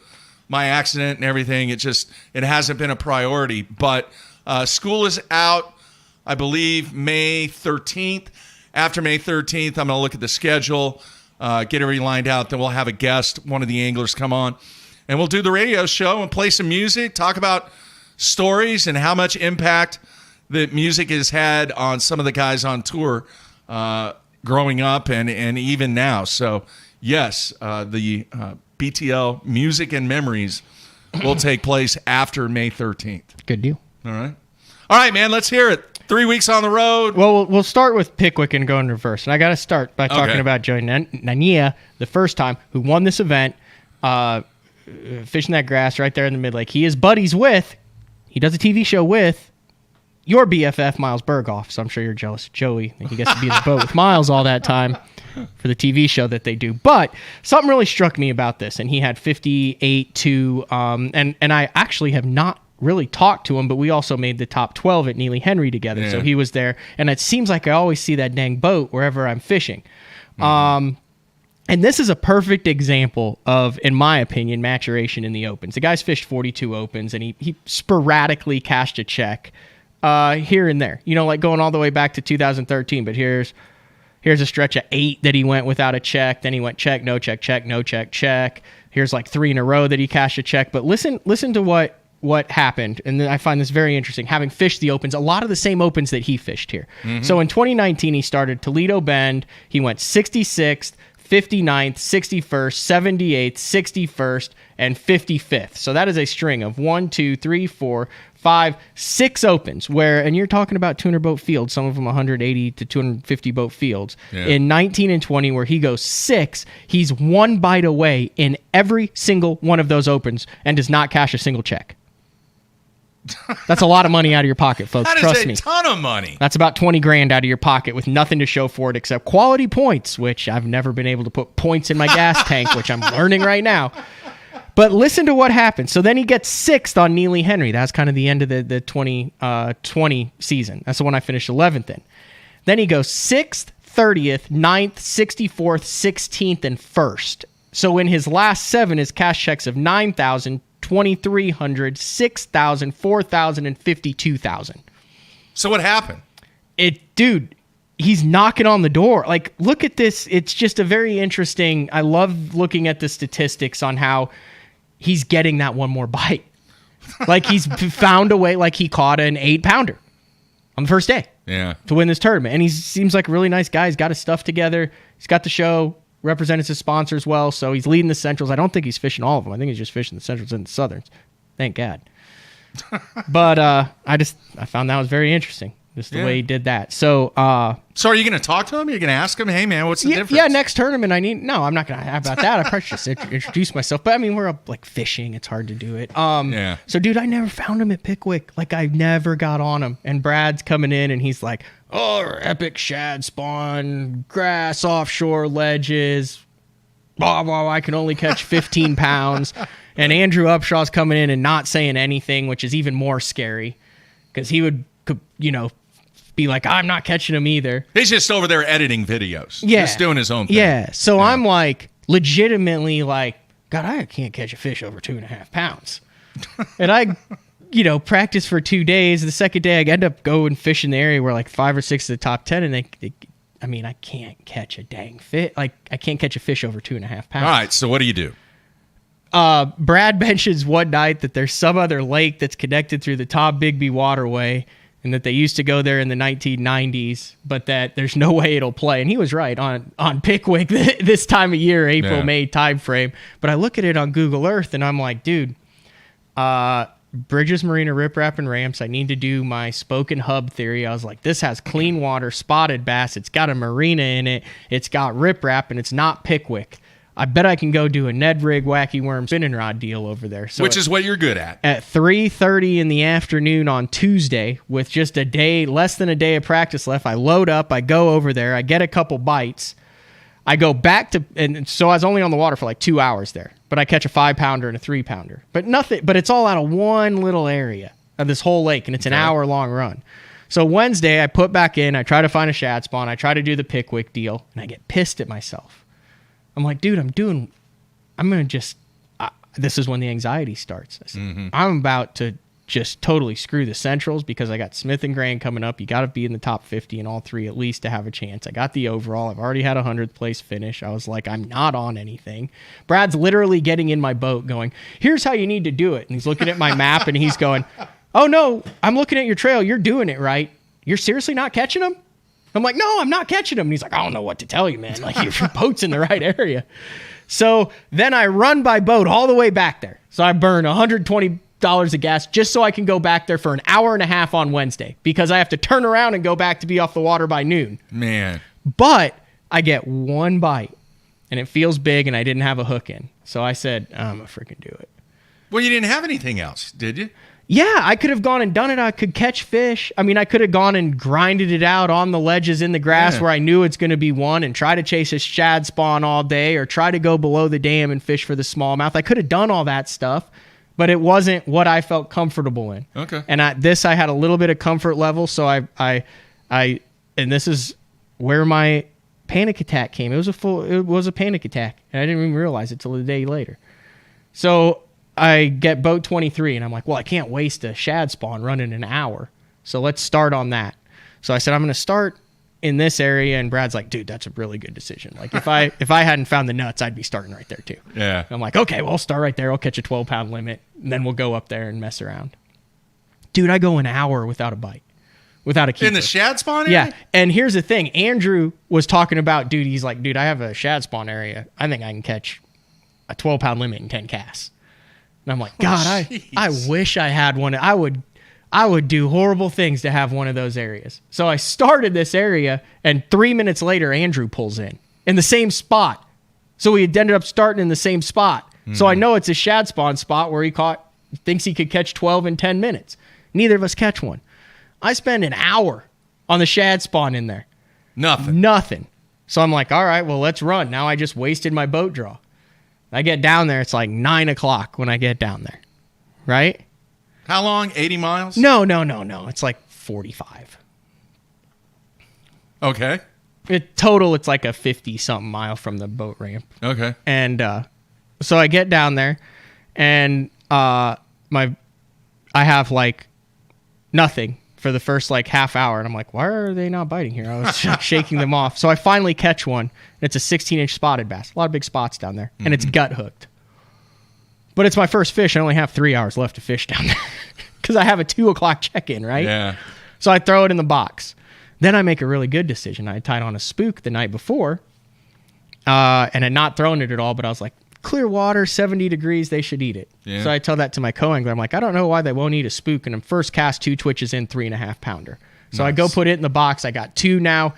my accident and everything, it hasn't been a priority. But school is out, I believe, May 13th. After May 13th, I'm going to look at the schedule, get everything lined out. Then we'll have a guest, one of the anglers, come on. And we'll do the radio show and play some music, talk about stories and how much impact that music has had on some of the guys on tour growing up and even now. So, yes, the BTL Music and Memories will take place after May 13th. Good deal. All right, man, let's hear it. 3 weeks on the road. Well, we'll start with Pickwick and go in reverse. And I got to start by talking about Joey Nania, the first time, who won this event, fishing that grass right there in the mid-lake. He is buddies with, he does a TV show with, your BFF, Miles Berghoff. So I'm sure you're jealous of Joey that he gets to be in the boat with Miles all that time for the TV show that they do. But something really struck me about this, and he had 58.2, and I actually have not really talked to him, but we also made the top 12 at Neely Henry together. Yeah. So he was there, and it seems like I always see that dang boat wherever I'm fishing. Mm-hmm. And this is a perfect example of, in my opinion, maturation in the opens. The guy's fished 42 opens, and he sporadically cashed a check here and there, like going all the way back to 2013. But here's a stretch of 8 that he went without a check. Then he went check, no check, check, no check, check. Here's like 3 in a row that he cashed a check. But listen to what happened, and then I find this very interesting. Having fished the opens, a lot of the same opens that he fished here. Mm-hmm. So in 2019, he started Toledo Bend. He went 66th, 59th, 61st, 78th, 61st, and 55th. So that is a string of 1, 2, 3, 4, 5, 6 opens and you're talking about 200 boat fields, some of them 180 to 250 boat fields. Yeah. In 19 and 20, where he goes 6, he's 1 bite away in every single one of those opens and does not cash a single check. That's a lot of money out of your pocket, folks. Trust me. That is a ton of money. That's about 20 grand out of your pocket with nothing to show for it except quality points, which I've never been able to put points in my gas tank, which I'm learning right now. But listen to what happens. So then he gets 6th on Neely Henry. That's kind of the end of the 2020 season. That's the one I finished 11th in. Then he goes 6th, 30th, 9th, 64th, 16th, and 1st. So in his last 7, his cash checks of 9,000, 2,300, 6,000, 4,000, and 52,000. So what happened? Dude, he's knocking on the door. Like, look at this. It's just a very interesting. I love looking at the statistics on how he's getting that one more bite. Like, he's found a way. Like, he caught an 8-pounder on the first day. Yeah. To win this tournament, and he seems like a really nice guy. He's got his stuff together. He's got the show. Represented his sponsors well, so he's leading the Centrals. I don't think he's fishing all of them. I think he's just fishing the Centrals and the Southerns. Thank God. But I found that was very interesting, just the way he did that. So are you going to talk to him? You're going to ask him, hey, man, what's the difference? Yeah, next tournament I'm not going to have about that. I probably just introduce myself. But, I mean, we're up, like, fishing. It's hard to do it. Yeah. So, dude, I never found him at Pickwick. Like, I never got on him. And Brad's coming in, and he's like, epic shad spawn, grass offshore ledges. I can only catch 15 pounds. And Andrew Upshaw's coming in and not saying anything, which is even more scary because he would, be like, I'm not catching him either. He's just over there editing videos. Yeah. Just doing his own thing. Yeah. So I'm like, legitimately like, God, I can't catch a fish over 2.5 pounds. And I, practice for 2 days. The second day, I end up going fish in the area where like 5 or 6 of the top 10, and I can't catch a dang fish. Like, I can't catch a fish over 2.5 pounds. All right, so what do you do? Brad mentions one night that there's some other lake that's connected through the Tom Bigby waterway, and that they used to go there in the 1990s, but that there's no way it'll play. And he was right on Pickwick this time of year, April, May time frame. But I look at it on Google Earth, and I'm like, dude, Bridges Marina riprap and ramps. I need to do my spoke and hub theory. I was like, this has clean water, spotted bass. It's got a marina in it. It's got riprap, and it's not Pickwick. I bet I can go do a Ned Rig wacky worm spinning rod deal over there. So which is what you're good at. At 3:30 in the afternoon on Tuesday, with just less than a day of practice left, I load up. I go over there. I get a couple bites. I go back to, and so I was only on the water for like 2 hours there, but I catch a 5-pounder and a 3-pounder. But it's all out of one little area of this whole lake, and it's an hour-long run. So Wednesday, I put back in. I try to find a shad spawn. I try to do the Pickwick deal, and I get pissed at myself. I'm like, dude, this is when the anxiety starts. I said, I'm about to just totally screw the Centrals because I got Smith and Grain coming up. You got to be in the top 50 in all 3 at least to have a chance. I got the overall. I've already had a 100th place finish. I was like, I'm not on anything. Brad's literally getting in my boat going, here's how you need to do it. And he's looking at my map and he's going, oh no, I'm looking at your trail. You're doing it right. You're seriously not catching them? I'm like, no, I'm not catching them. And he's like, I don't know what to tell you, man. Like, your boat's in the right area. So then I run by boat all the way back there. So I burn $120 of gas just so I can go back there for an hour and a half on Wednesday because I have to turn around and go back to be off the water by noon. Man. But I get one bite, and it feels big, and I didn't have a hook in. So I said, I'm going to freaking do it. Well, you didn't have anything else, did you? Yeah, I could have gone and done it. I could catch fish. I mean, I could have gone and grinded it out on the ledges in the grass where I knew it's going to be one and try to chase a shad spawn all day or try to go below the dam and fish for the smallmouth. I could have done all that stuff, but it wasn't what I felt comfortable in. Okay. And I had a little bit of comfort level, so I and this is where my panic attack came. It was a panic attack, and I didn't even realize it till the day later. So I get boat 23, and I'm like, well, I can't waste a shad spawn running an hour. So let's start on that. So I said, I'm going to start in this area, and Brad's like, dude, that's a really good decision. Like, if I hadn't found the nuts, I'd be starting right there too. Yeah. I'm like, okay, well, I'll start right there. I'll catch a 12-pound limit, and then we'll go up there and mess around. Dude, I go an hour without a bite. without a keeper. In the shad spawn area? Yeah. And here's the thing. Andrew was talking about, he's like, I have a shad spawn area. I think I can catch a 12-pound limit in 10 casts. And I'm like, God, I wish I had one. I would do horrible things to have one of those areas. So I started this area, and 3 minutes later, Andrew pulls in the same spot. So we ended up starting in the same spot. So I know it's a shad spawn spot where thinks he could catch 12 in 10 minutes. Neither of us catch one. I spend an hour on the shad spawn in there. Nothing. So I'm like, all right, well, let's run. Now I just wasted my boat draw. I get down there. It's like 9 o'clock when I get down there. Right? How long? 80 miles? No. It's like 45. Okay. Total, it's like a 50-something mile from the boat ramp. Okay. And so I get down there, and I have like nothing for the first like half hour, and I'm like, why are they not biting here? I was shaking them off. So I finally catch one. It's a 16-inch spotted bass. A lot of big spots down there, and it's gut hooked. But it's my first fish. I only have 3 hours left to fish down there because I have a 2 o'clock check-in, right? Yeah. So I throw it in the box. Then I make a really good decision. I tied on a spook the night before, and had not thrown it at all, but I was like, clear water, 70 degrees, they should eat it. Yeah. So I tell that to my co-angler. I'm like, I don't know why they won't eat a spook. And I'm first cast 2 twitches in, 3.5 pounder. So nice. I go put it in the box. I got 2 now,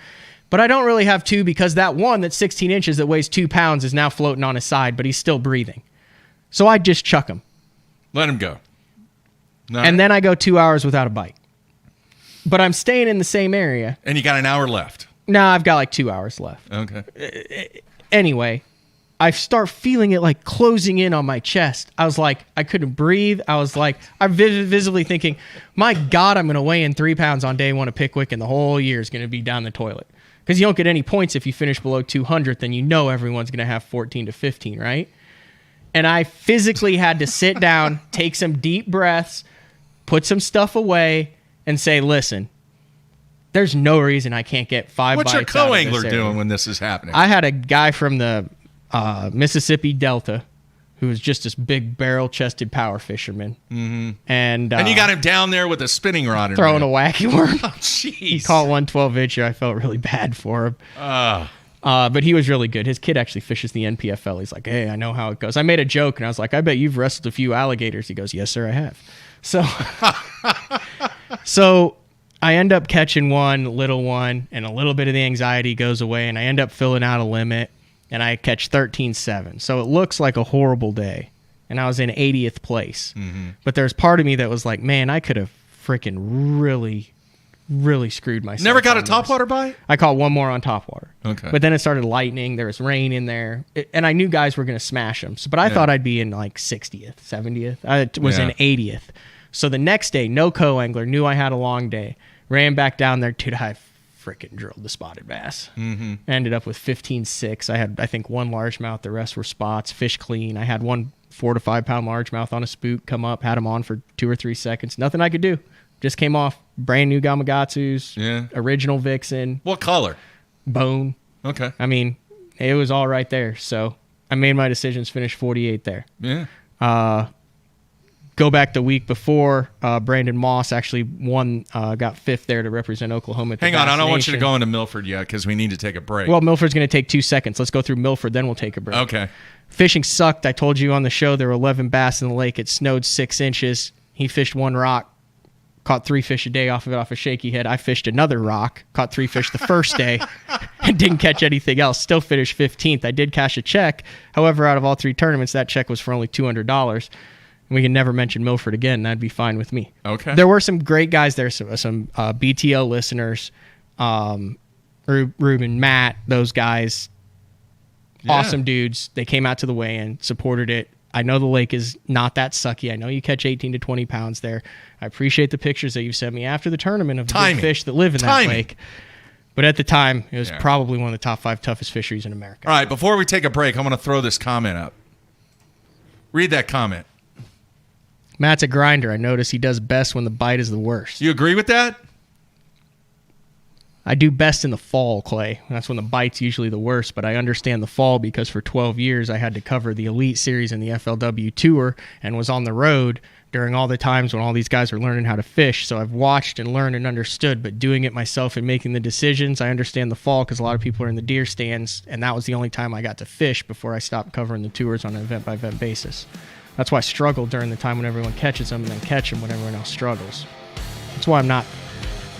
but I don't really have 2 because that one that's 16 inches that weighs 2 pounds is now floating on his side, but he's still breathing. So I just chuck him. Let him go. And then I go 2 hours without a bite. But I'm staying in the same area. And you got an hour left. No, I've got like 2 hours left. Okay. Anyway, I start feeling it like closing in on my chest. I was like, I couldn't breathe. I was like, I'm visibly thinking, my God, I'm going to weigh in 3 pounds on day 1 of Pickwick, and the whole year is going to be down the toilet. Because you don't get any points if you finish below 200, then you know everyone's going to have 14 to 15, right? And I physically had to sit down, take some deep breaths, put some stuff away, and say, listen, there's no reason I can't get 5 What's bites your out of co-angler this area. doing when this is happening? I had a guy from the Mississippi Delta who was just this big barrel-chested power fisherman. Mm-hmm. And you got him down there with a spinning rod. Throwing a wacky worm. Oh, jeez. He caught one 12-incher. I felt really bad for him. But he was really good. His kid actually fishes the NPFL. He's like, hey, I know how it goes. I made a joke, and I was like, I bet you've wrestled a few alligators. He goes, yes, sir, I have. So I end up catching one, little one, and a little bit of the anxiety goes away, and I end up filling out a limit, and I catch 13.7. So it looks like a horrible day, and I was in 80th place. Mm-hmm. But there's part of me that was like, man, I could have freaking really screwed myself. Never got a topwater bite? I caught one more on topwater. Okay. But then it started lightning. There was rain in there. And I knew guys were going to smash them. But I thought I'd be in like 60th, 70th. I was in 80th. So the next day, no co-angler, knew I had a long day. Ran back down there. Dude, I freaking drilled the spotted bass. Mm-hmm. Ended up with 15.6. I had, I think, 1 largemouth. The rest were spots. Fish clean. I had 1 4 to 5 pound largemouth on a spook come up. Had him on for 2 or 3 seconds. Nothing I could do. Just came off brand new Gamakatsus. Yeah. Original Vixen. What color? Bone. Okay. I mean, it was all right there. So I made my decisions, finished 48 there. Yeah. Go back the week before, Brandon Moss actually won, got 5th there to represent Oklahoma. Hang on, I don't want you to go into Milford yet because we need to take a break. Well, Milford's going to take 2 seconds. Let's go through Milford, then we'll take a break. Okay. Fishing sucked. I told you on the show there were 11 bass in the lake. It snowed 6 inches. He fished 1 rock. Caught 3 fish a day off of it off a shaky head. I fished another rock, caught 3 fish the first day, and didn't catch anything else. Still finished 15th. I did cash a check. However, out of all 3 tournaments, that check was for only $200. And we can never mention Milford again, and that'd be fine with me. Okay. There were some great guys there, some BTL listeners, Ruben, Matt, those guys, awesome dudes. They came out to the weigh-in, supported it. I know the lake is not that sucky. I know you catch 18 to 20 pounds there. I appreciate the pictures that you sent me after the tournament of the big fish that live in that lake. But at the time, it was probably one of the top 5 toughest fisheries in America. All right, before we take a break, I'm going to throw this comment up. Read that comment. Matt's a grinder. I notice he does best when the bite is the worst. You agree with that? I do best in the fall, Clay. That's when the bite's usually the worst, but I understand the fall because for 12 years I had to cover the Elite Series and the FLW Tour and was on the road during all the times when all these guys were learning how to fish. So I've watched and learned and understood, but doing it myself and making the decisions, I understand the fall because a lot of people are in the deer stands, and that was the only time I got to fish before I stopped covering the tours on an event-by-event basis. That's why I struggle during the time when everyone catches them and then catch them when everyone else struggles. That's why I'm not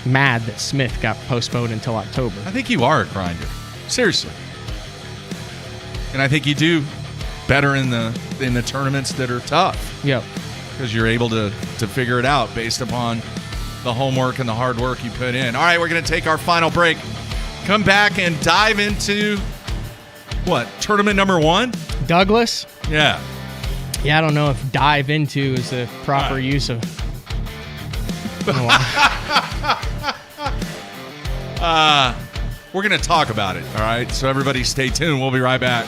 mad that Smith got postponed until October. I think you are a grinder. Seriously. And I think you do better in the tournaments that are tough. Yep. Because you're able to figure it out based upon the homework and the hard work you put in. All right, we're going to take our final break. Come back and dive into, tournament number 1? Douglas? Yeah. Yeah, I don't know if dive into is the proper use of... We're going to talk about it, all right? So everybody stay tuned. We'll be right back.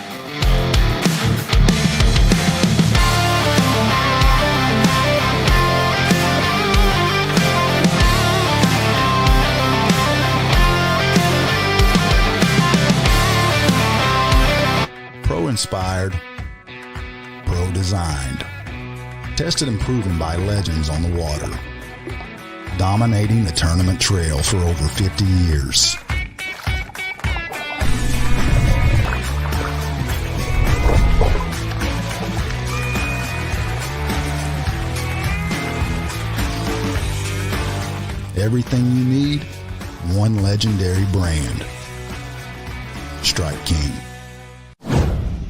Pro-inspired, pro-designed, tested and proven by legends on the water, dominating the tournament trail for over 50 years. Everything you need, one legendary brand. Strike King.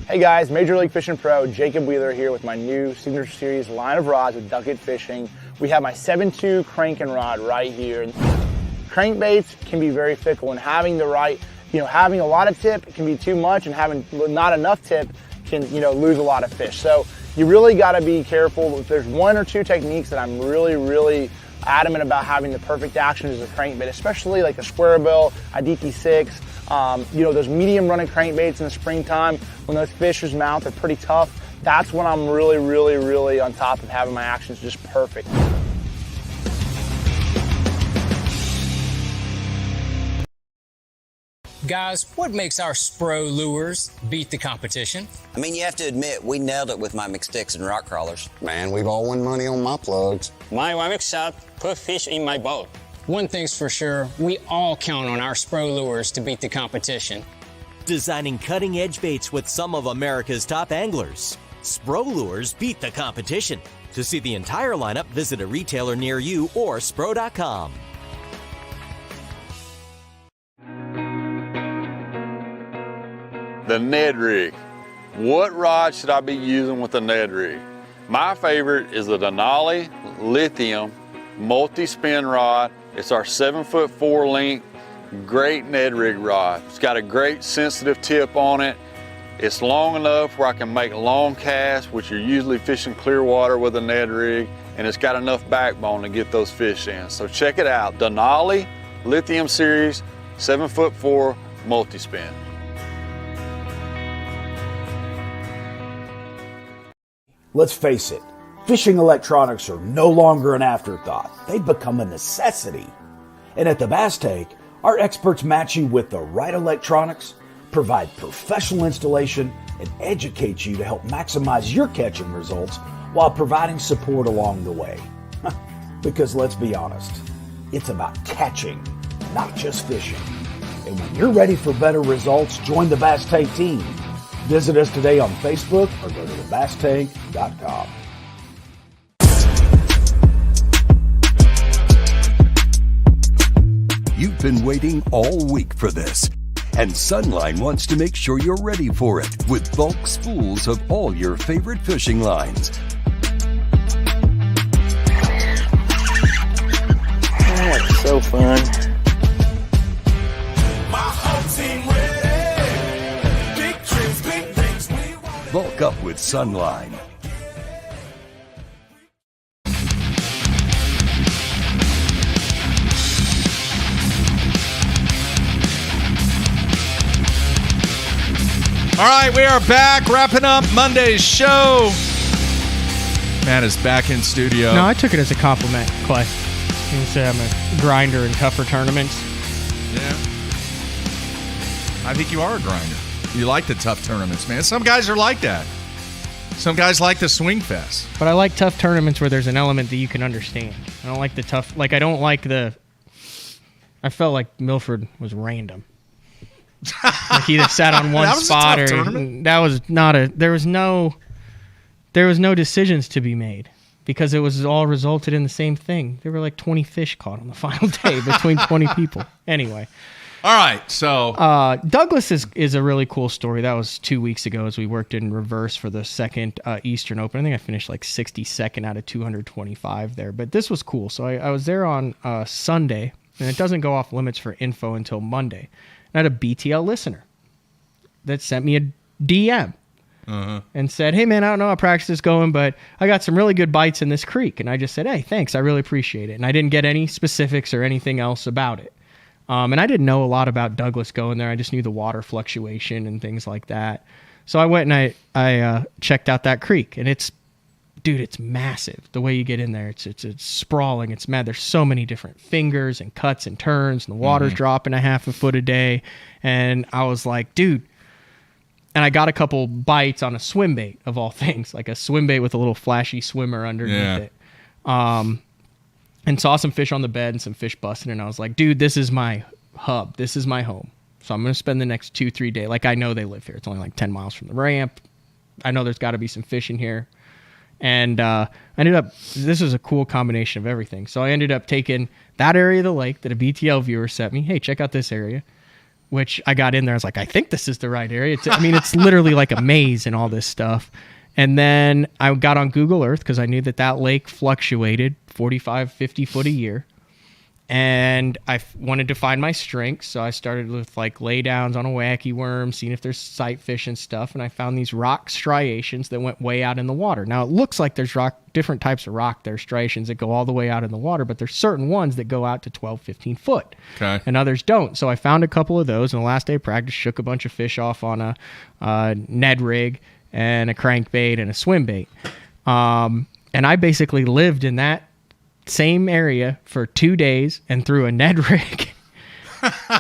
Hey guys, Major League Fishing Pro Jacob Wheeler here with my new Signature Series line of rods with Ducket Fishing. We have my 7.2 cranking rod right here. Crankbaits can be very fickle, and having the right, having a lot of tip can be too much, and having not enough tip can, lose a lot of fish. So you really got to be careful. If there's one or two techniques that I'm really adamant about having the perfect action as a crankbait, especially like the square bill, IDT6, those medium running crankbaits in the springtime when those fish's mouth are pretty tough. That's when I'm really on top of having my actions just perfect. Guys, what makes our Spro lures beat the competition? I mean, you have to admit, we nailed it with my McSticks and rock crawlers. Man, we've all won money on my plugs. My Wamic shot put fish in my boat. One thing's for sure, we all count on our Spro lures to beat the competition. Designing cutting-edge baits with some of America's top anglers. Spro lures beat the competition. To see the entire lineup, visit a retailer near you or spro.com. The Ned Rig. What rod should I be using with the Ned Rig? My favorite is the Denali Lithium multi-spin rod. It's our 7'4" length, great Ned Rig rod. It's got a great sensitive tip on it. It's long enough where I can make long casts, which you're usually fishing clear water with a Ned Rig, and it's got enough backbone to get those fish in. So check it out, Denali Lithium Series, 7'4" multi-spin. Let's face it, fishing electronics are no longer an afterthought. They've become a necessity. And at the Bass Tank, our experts match you with the right electronics, provide professional installation, and educate you to help maximize your catching results while providing support along the way. Because let's be honest, it's about catching, not just fishing. And when you're ready for better results, join the Bass Tank team. Visit us today on Facebook or go to thebasstank.com. You've been waiting all week for this, and Sunline wants to make sure you're ready for it with bulk spools of all your favorite fishing lines. Oh, it's so fun. Bulk up with Sunline. All right, we are back, wrapping up Monday's show. Matt is back in studio. No, I took it as a compliment, Clay. You said I'm a grinder in tougher tournaments. Yeah. I think you are a grinder. You like the tough tournaments, man. Some guys are like that. Some guys like the swing fest. But I like tough tournaments where there's an element that you can understand. I don't like the tough... Like, I don't like the... I felt like Milford was random. Like, he either sat on one spot or... That was not a... There was no decisions to be made because it was all resulted in the same thing. There were like 20 fish caught on the final day between 20 people. Anyway... All right, so... Douglas is a really cool story. That was 2 weeks ago as we worked in reverse for the second Eastern Open. I think I finished like 62nd out of 225 there. But this was cool. So I was there on Sunday, and it doesn't go off limits for info until Monday. And I had a BTL listener that sent me a DM and said, hey, man, I don't know how practice is going, but I got some really good bites in this creek. And I just said, hey, thanks. I really appreciate it. And I didn't get any specifics or anything else about it. And I didn't know a lot about Douglas going there. I just knew the water fluctuation and things like that. So I went and I checked out that creek, and it's massive. The way you get in there, it's sprawling. It's mad. There's so many different fingers and cuts and turns, and the water's dropping a half a foot a day. And I was like, dude. And I got a couple bites on a swim bait of all things, like a swim bait with a little flashy swimmer underneath it. And saw some fish on the bed and some fish busting, and I was like, dude, this is my hub. This is my home. So I'm going to spend the next 2-3 days. Like, I know they live here. It's only like 10 miles from the ramp. I know there's got to be some fish in here. And I ended up, this is a cool combination of everything. So I ended up taking that area of the lake that a BTL viewer sent me. Hey, check out this area, which I got in there. I was like, I think this is the right area. It's literally like a maze and all this stuff. And then I got on Google Earth because I knew that lake fluctuated 45, 50 foot a year. And I wanted to find my strengths. So I started with like laydowns on a wacky worm, seeing if there's sight fish and stuff. And I found these rock striations that went way out in the water. Now, it looks like there's different types of rock. There's striations that go all the way out in the water, but there's certain ones that go out to 12, 15 foot. Okay. And others don't. So I found a couple of those. And the last day of practice, shook a bunch of fish off on a Ned Rig and a crankbait and a swim bait. And I basically lived in that same area for 2 days and threw a Ned Rig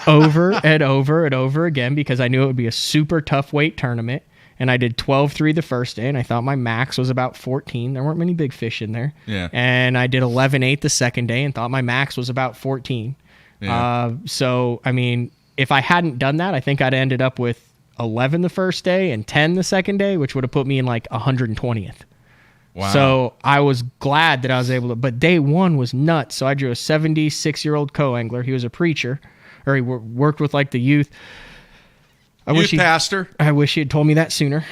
over and over and over again because I knew it would be a super tough weight tournament. And I did 12-3 the first day, and I thought my max was about 14. There weren't many big fish in there. Yeah. And I did 11-8 the second day and thought my max was about 14. Yeah. So, I mean, if I hadn't done that, I think I'd ended up with 11 the first day and 10 the second day, which would have put me in like 120th. Wow. So I was glad that I was able to, but day one was nuts. So I drew a 76-year-old co-angler. He was a preacher, or he worked with like the youth. Pastor. I wish he had told me that sooner.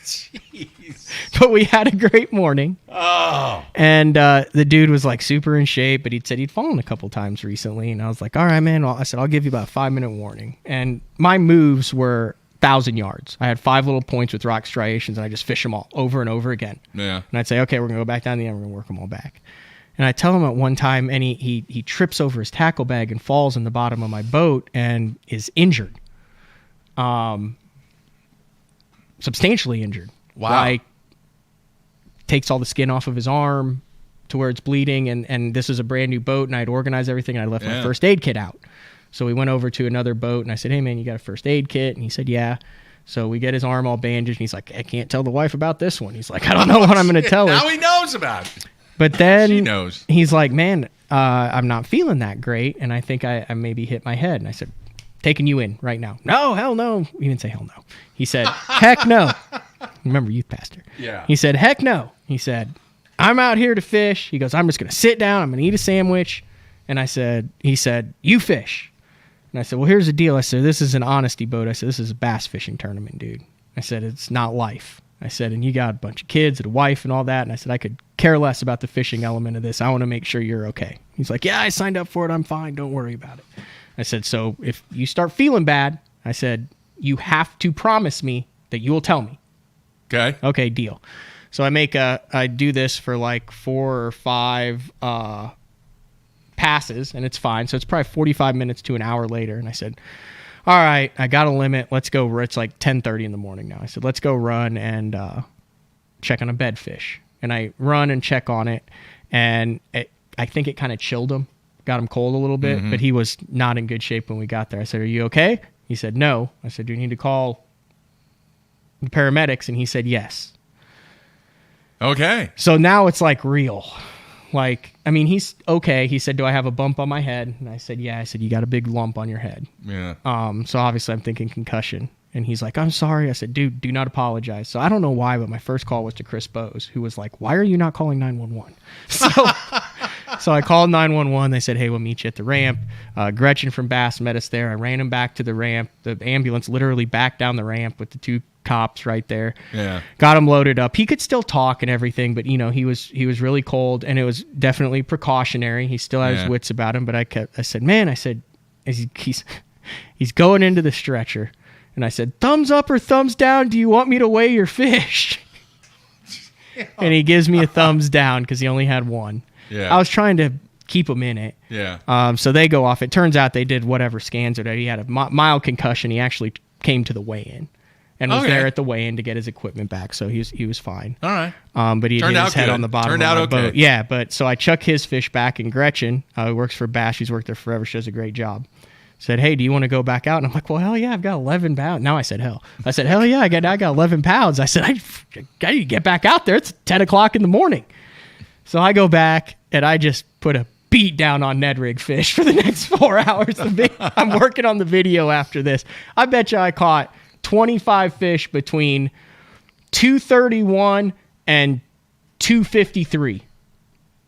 Jeez. But we had a great morning. Oh. And the dude was like super in shape, but he'd said he'd fallen a couple times recently. And I was like, all right, man. I said, I'll give you about a 5-minute warning. And my moves were 1,000 yards. I had 5 little points with rock striations, and I just fish them all over and over again. Yeah. And I'd say, okay, we're going to go back down the end. We're going to work them all back. And I tell him at one time, and he trips over his tackle bag and falls in the bottom of my boat and is injured. Substantially injured. Wow. Like, takes all the skin off of his arm to where it's bleeding, and this is a brand new boat, and I'd organized everything, and I left my first aid kit out. So we went over to another boat, and I said, hey, man, you got a first aid kit? And he said, yeah. So we get his arm all bandaged, and he's like, I can't tell the wife about this one. He's like, I don't know what I'm going to tell her. Now he knows about it. But then she knows. He's like, man, I'm not feeling that great, and I think I maybe hit my head. And I said, taking you in right now. No, hell no. He didn't say hell no. He said, heck no. Remember, youth pastor. Yeah. He said, heck no. He said, I'm out here to fish. He goes, I'm just going to sit down. I'm going to eat a sandwich. And he said, you fish. And I said, well, here's the deal. I said, this is an honesty boat. I said, this is a bass fishing tournament, dude. I said, it's not life. I said, and you got a bunch of kids and a wife and all that. And I said, I could care less about the fishing element of this. I want to make sure you're okay. He's like, yeah, I signed up for it. I'm fine. Don't worry about it. I said, so if you start feeling bad, I said, you have to promise me that you will tell me. Okay. Okay, deal. So I do this for like 4 or 5 passes, and it's fine. So it's probably 45 minutes to an hour later. And I said, all right, I got a limit. Let's go. It's like 10:30 in the morning now. I said, let's go run and check on a bedfish. And I run and check on it, and I think it kind of chilled him got him cold a little bit, but he was not in good shape when we got there. I said, "Are you okay?" He said, "No." I said, "Do you need to call the paramedics?" And he said, "Yes." Okay. So now it's like real. Like, I mean, he's okay. He said, "Do I have a bump on my head?" And I said, "Yeah." I said, "You got a big lump on your head." Yeah. So obviously I'm thinking concussion. And he's like, "I'm sorry." I said, "Dude, do not apologize." So I don't know why, but my first call was to Chris Bose, who was like, "Why are you not calling 911?" So I called 911. They said, "Hey, we'll meet you at the ramp." Gretchen from Bass met us there. I ran him back to the ramp. The ambulance literally backed down the ramp with the 2 cops right there. Yeah. Got him loaded up. He could still talk and everything, but he was really cold, and it was definitely precautionary. He still had his wits about him, but I said, "Man," I said, he's going into the stretcher. And I said, "Thumbs up or thumbs down? Do you want me to weigh your fish?" And he gives me a thumbs down because he only had one. Yeah. I was trying to keep him in it. Yeah. So they go off. It turns out they did whatever scans or that. He had a mild concussion. He actually came to the weigh-in and was there at the weigh-in to get his equipment back. So he was fine. All right. But he hit his head on the bottom of the boat. Yeah, but so I chuck his fish back, and Gretchen, who works for Bass, she's worked there forever. She does a great job. Said, "Hey, do you want to go back out?" And I'm like, "Well, hell yeah, I've got 11 pounds. Now I said, hell. I said, "Hell yeah, I got 11 pounds. I said, I got to get back out there. It's 10 o'clock in the morning." So I go back, and I just put a beat down on Ned Rig fish for the next 4 hours. I'm working on the video after this. I bet you I caught 25 fish between 231 and 253.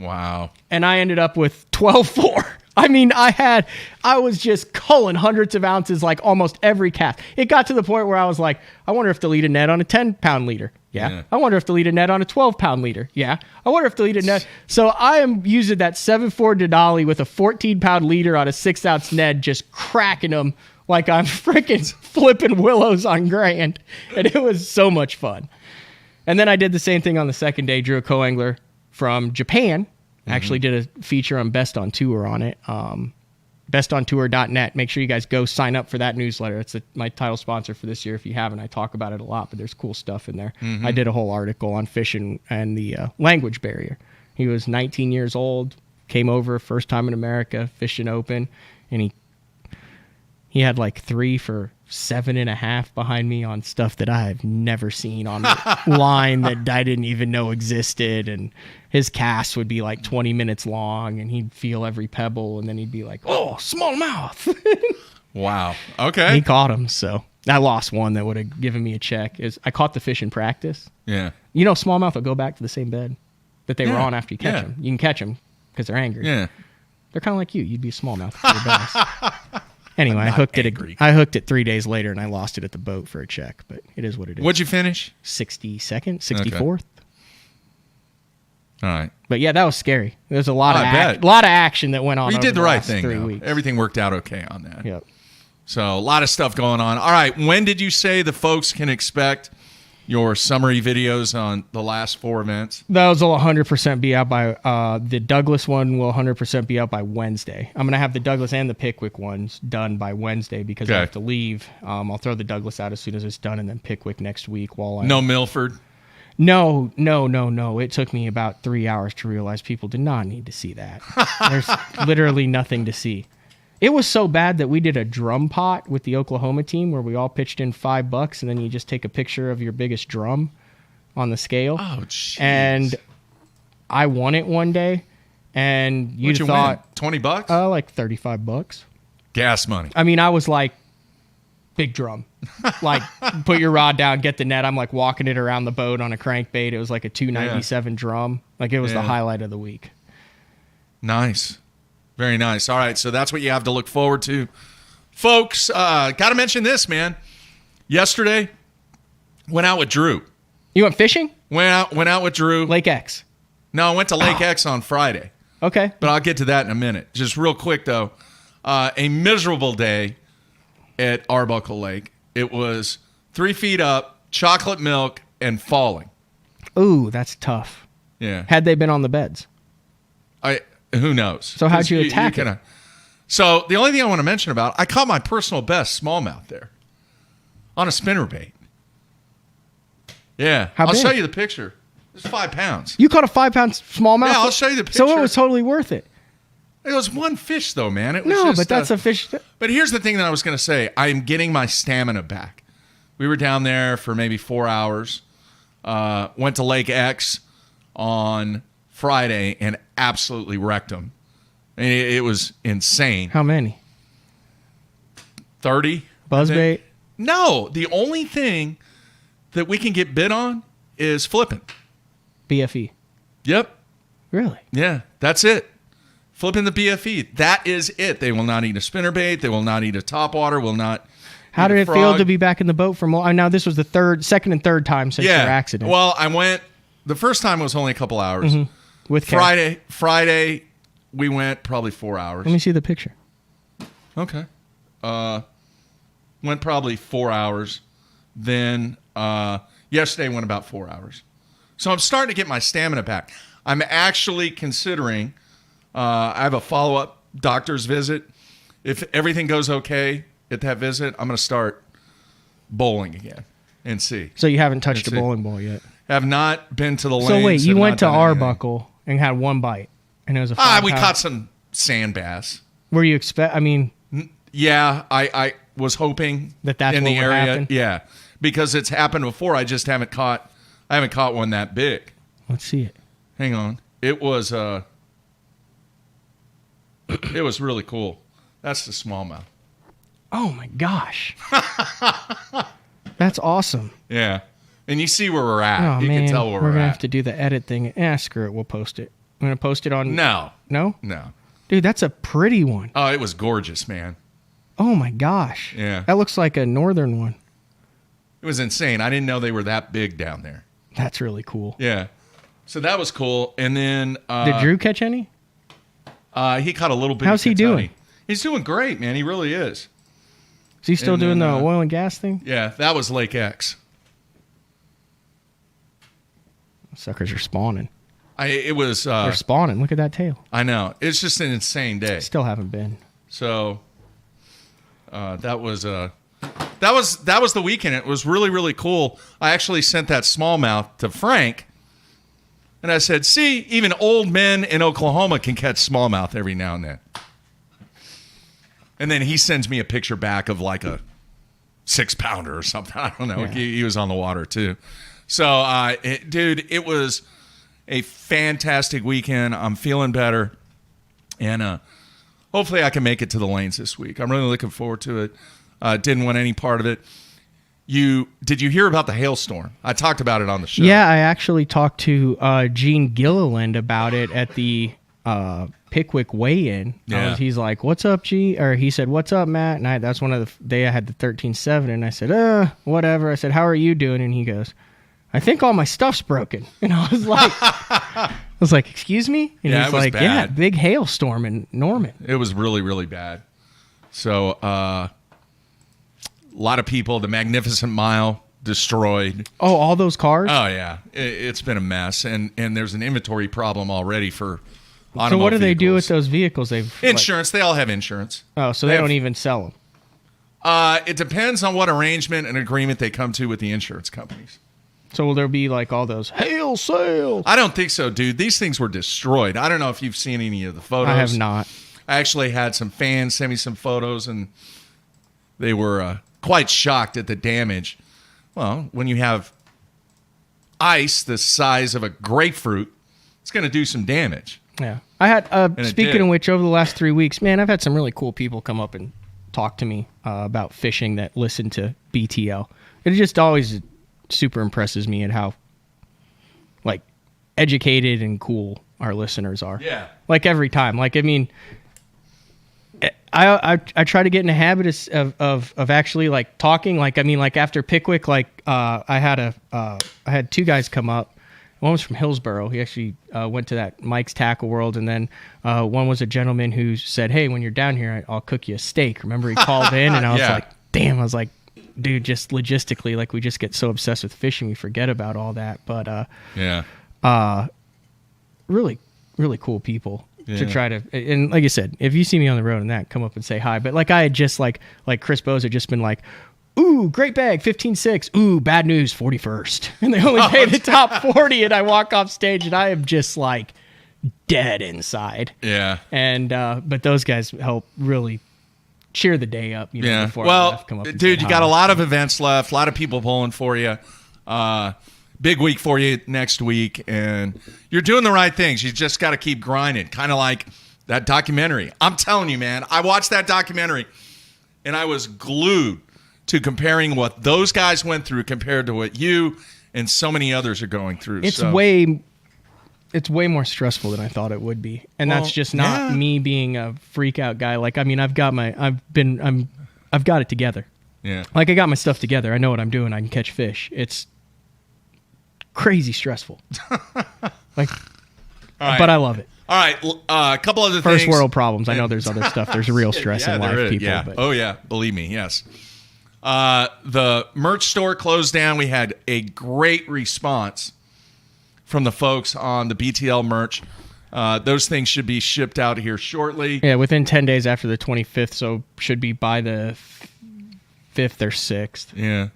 Wow. And I ended up with 12.4. I mean, I was just culling hundreds of ounces like almost every cast. It got to the point where I was like, I wonder if they'll eat a net on a 10-pound leader. Yeah. I wonder if they'll eat a net on a 12-pound leader. Yeah. I wonder if they'll eat a net. So I am using that 7.4 Denali with a 14-pound leader on a 6-ounce Ned, just cracking them like I'm freaking flipping willows on Grand. And it was so much fun. And then I did the same thing on the second day, drew a co-angler from Japan. Actually did a feature on Best on Tour on it. bestontour.net. Make sure you guys go sign up for that newsletter. It's my title sponsor for this year. If you haven't, I talk about it a lot, but there's cool stuff in there. I did a whole article on fishing and the language barrier. He was 19 years old, came over first time in America, fishing open, and he had like 3 for 7.5 behind me on stuff that I have never seen on the line that I didn't even know existed. And his cast would be like 20 minutes long, and he'd feel every pebble, and then he'd be like, "Oh, smallmouth." Wow. Okay. He caught him, so I lost one that would have given me a check. I caught the fish in practice. Yeah. You know, smallmouth will go back to the same bed that they were on after you catch them. You can catch them because they're angry. Yeah. They're kind of like you. You'd be a smallmouth for your bass. Anyway, I hooked it 3 days later, and I lost it at the boat for a check, but it is what it is. What'd you finish? 62nd, 64th. Okay. All right. But yeah, that was scary. There's a lot of action that went on. Well, you over did the right last thing. 3 weeks. Everything worked out okay on that. Yep. So a lot of stuff going on. All right. When did you say the folks can expect your summary videos on the last 4 events? Those will 100% be out by the Douglas one will 100% be out by Wednesday. I'm going to have the Douglas and the Pickwick ones done by Wednesday because I have to leave. I'll throw the Douglas out as soon as it's done, and then Pickwick next week. No Milford? No. It took me about 3 hours to realize people did not need to see that. There's literally nothing to see. It was so bad that we did a drum pot with the Oklahoma team where we all pitched in $5, and then you just take a picture of your biggest drum on the scale. Oh, jeez. And I won it one day, and you thought win? $20? Like $35. Gas money. I mean, I was like, big drum. Like, put your rod down, get the net. I'm like walking it around the boat on a crankbait. It was like a 297 drum. Like, it was the highlight of the week. Nice. Very nice. All right, so that's what you have to look forward to. Folks, got to mention this, man. Yesterday, went out with Drew. You went fishing? Went out with Drew. Lake X. No, I went to Lake X on Friday. Okay. But I'll get to that in a minute. Just real quick, though. A miserable day at Arbuckle Lake. It was 3 feet up, chocolate milk, and falling. Ooh, that's tough. Yeah. Had they been on the beds? Who knows? So how'd you attack it? So the only thing I want to mention about, I caught my personal best smallmouth there on a spinnerbait. Yeah. I'll show you the picture. It's 5 pounds. You caught a 5-pound smallmouth? Yeah, I'll show you the picture. So it was totally worth it. It was one fish, though, man. It was but that's a fish. But here's the thing that I was going to say. I'm getting my stamina back. We were down there for maybe 4 hours. Went to Lake X on Friday and absolutely wrecked them. It was insane. How many? 30. Buzzbait? No. The only thing that we can get bid on is flipping. BFE. Yep. Really? Yeah, that's it. Flipping the BFE. That is it. They will not eat a spinnerbait. They will not eat a topwater. Will not. How did it feel to be back in the boat for more? Now this was the second and third time since your accident. Well, I went. The first time was only a couple hours. Mm-hmm. With Friday, we went probably 4 hours. Let me see the picture. Okay. Went probably 4 hours. Then yesterday went about 4 hours. So I'm starting to get my stamina back. I'm actually considering. I have a follow-up doctor's visit. If everything goes okay at that visit, I'm going to start bowling again and see. So you haven't touched a bowling ball yet? Have not been to the lanes. So wait, you went to Arbuckle and had one bite, and it was a 5 we pound. caught some sand bass. Were you Yeah, I was hoping that's in what the would area. happen? Yeah, because it's happened before. I just haven't caught one that big. Let's see it. Hang on. It was it was really cool. That's the smallmouth. Oh my gosh. That's awesome. Yeah. And you see where we're at. Oh, you man. can tell where we're we're going to at. have to do the edit thing. Screw it. We'll post it. I'm going to post it on... No. No? No. Dude, that's a pretty one. Oh, it was gorgeous, man. Oh my gosh. Yeah. That looks like a northern one. It was insane. I didn't know they were that big down there. That's really cool. Yeah. So that was cool. And then... Did Drew catch any? He caught a little bit. How's he doing? He's doing great, man. He really is. Is he still doing the oil and gas thing? Yeah, that was Lake X. Suckers are spawning. It was. They're spawning. Look at that tail. I know. It's just an insane day. Still haven't been. So that was the weekend. It was really, really cool. I actually sent that smallmouth to Frank. And I said, see, even old men in Oklahoma can catch smallmouth every now and then. And then he sends me a picture back of like a 6-pounder or something. I don't know. Yeah. He was on the water too. So, dude, it was a fantastic weekend. I'm feeling better. And hopefully I can make it to the lanes this week. I'm really looking forward to it. Didn't want any part of it. Did you hear about the hailstorm? I talked about it on the show. Yeah, I actually talked to Gene Gilliland about it at the Pickwick weigh-in. Yeah. He's like, "What's up, G?" Or he said, "What's up, Matt?" And that's one of the day I had the 13.7, and I said, whatever." I said, "How are you doing?" And he goes, "I think all my stuff's broken." And I was like, "Excuse me?" And yeah, he's it was like, bad. "Yeah, big hailstorm in Norman." It was really, really bad. So, a lot of people, the Magnificent Mile destroyed. Oh, all those cars? Oh, yeah. It's been a mess. And there's an inventory problem already for So what do they do with those vehicles? Insurance. They all have insurance. Oh, so they don't even sell them. It depends on what arrangement and agreement they come to with the insurance companies. So will there be like all those hail sales? I don't think so, dude. These things were destroyed. I don't know if you've seen any of the photos. I have not. I actually had some fans send me some photos, and they were quite shocked at the damage. Well, when you have ice the size of a grapefruit, it's going to do some damage. Yeah. I had, speaking of which, over the last 3 weeks, man, I've had some really cool people come up and talk to me about fishing that listen to BTL. It just always super impresses me at how, like, educated and cool our listeners are. Yeah. Like, every time. Like, I mean, I try to get in the habit of actually, like, talking. Like, I mean, like, after Pickwick, like, I had two guys come up. One was from Hillsboro. He actually went to that Mike's Tackle World. And then one was a gentleman who said, "Hey, when you're down here, I'll cook you a steak." Remember, he called in, and I was like, damn. I was like, dude, just logistically, like, we just get so obsessed with fishing, we forget about all that. But really, really cool people to try to. And like I said, if you see me on the road and that, come up and say hi. But like I had just like Chris Bose had just been like, "Ooh, great bag, 15.6. Ooh, bad news, 41st." And they only pay the top 40, and I walk off stage, and I am just like, dead inside. Yeah. And but those guys help really cheer the day up. Before I left, come up and dude, say you got hi. a lot of events left. A lot of people pulling for you. Big week for you next week, and you're doing the right things. You just got to keep grinding, kind of like that documentary. I'm telling you, man, I watched that documentary, and I was glued to comparing what those guys went through compared to what you and so many others are going through. It's way more stressful than I thought it would be, and that's just not me being a freak out guy. Like, I mean, I've got it together. Yeah. Like, I got my stuff together. I know what I'm doing. I can catch fish. It's crazy stressful. But I love it. All right, a couple other First things. world problems. I know there's other stuff. There's real stress in life, people. Yeah. But. Oh, yeah. Believe me, yes. The merch store closed down. We had a great response from the folks on the BTL merch. Those things should be shipped out here shortly. Yeah, within 10 days after the 25th, so should be by the 5th or 6th. Yeah.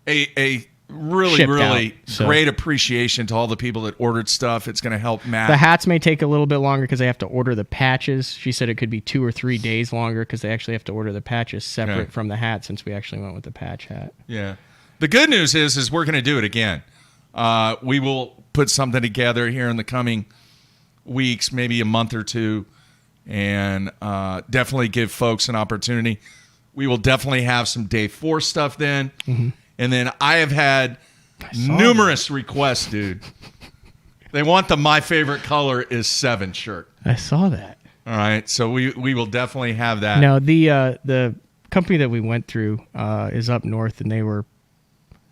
A really, Shipped really out, so. great appreciation to all the people that ordered stuff. It's going to help Matt. The hats may take a little bit longer because they have to order the patches. She said it could be 2 or 3 days longer because they actually have to order the patches separate from the hat since we actually went with the patch hat. Yeah. The good news is we're going to do it again. We will put something together here in the coming weeks, maybe a month or two, and definitely give folks an opportunity. We will definitely have some day 4 stuff then. Mm-hmm. And then I have had numerous requests, dude. They want the My Favorite Color is 7 shirt. I saw that. All right. So we will definitely have that. No, the company that we went through is up north, and they were,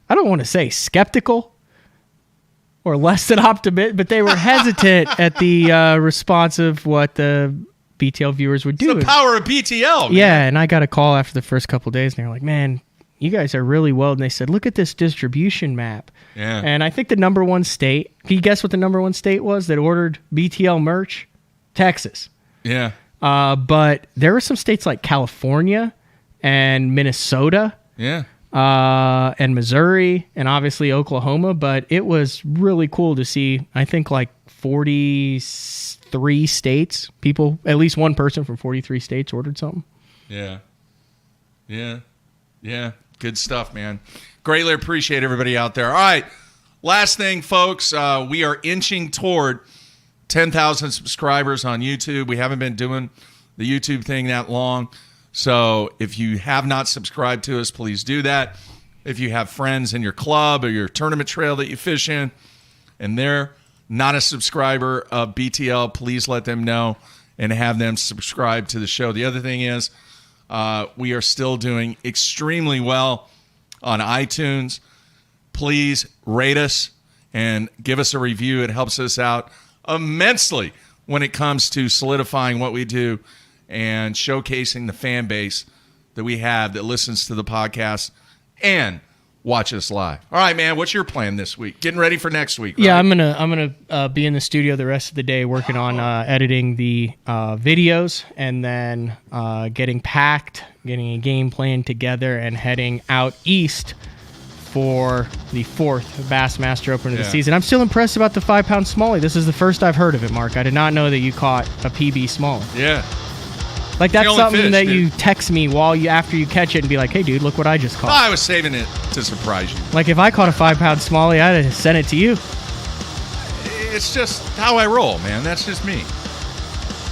I don't want to say skeptical or less than optimistic, but they were hesitant at the response of what the BTL viewers would do. It's the power of BTL, man. Yeah, and I got a call after the first couple of days, and they were like, man, you guys are really well. And they said, look at this distribution map. Yeah. And I think the number one state, can you guess what the number one state was that ordered BTL merch? Texas. Yeah. But there were some states like California and Minnesota. Yeah. And Missouri and obviously Oklahoma. But it was really cool to see, I think, like 43 states. People, at least one person from 43 states ordered something. Yeah. Yeah. Yeah. Good stuff, man. Greatly appreciate everybody out there. All right. Last thing, folks. We are inching toward 10,000 subscribers on YouTube. We haven't been doing the YouTube thing that long. So if you have not subscribed to us, please do that. If you have friends in your club or your tournament trail that you fish in and they're not a subscriber of BTL, please let them know and have them subscribe to the show. The other thing is we are still doing extremely well on iTunes. Please rate us and give us a review. It helps us out immensely when it comes to solidifying what we do and showcasing the fan base that we have that listens to the podcast and watch us live. All right, man, what's your plan this week? Getting ready for next week, right? Yeah, I'm gonna be in the studio the rest of the day working on editing the videos and then getting packed, getting a game plan together, and heading out east for the 4th Bassmaster Open of the season. I'm still impressed about the 5-pound smallie. This is the first I've heard of it, Mark. I did not know that you caught a PB smallie. Yeah. Like, that's something fish, that dude. you text me after you catch it and be like, hey, dude, look what I just caught. I was saving it to surprise you. Like, if I caught a 5-pound smallie, I'd have sent it to you. It's just how I roll, man. That's just me.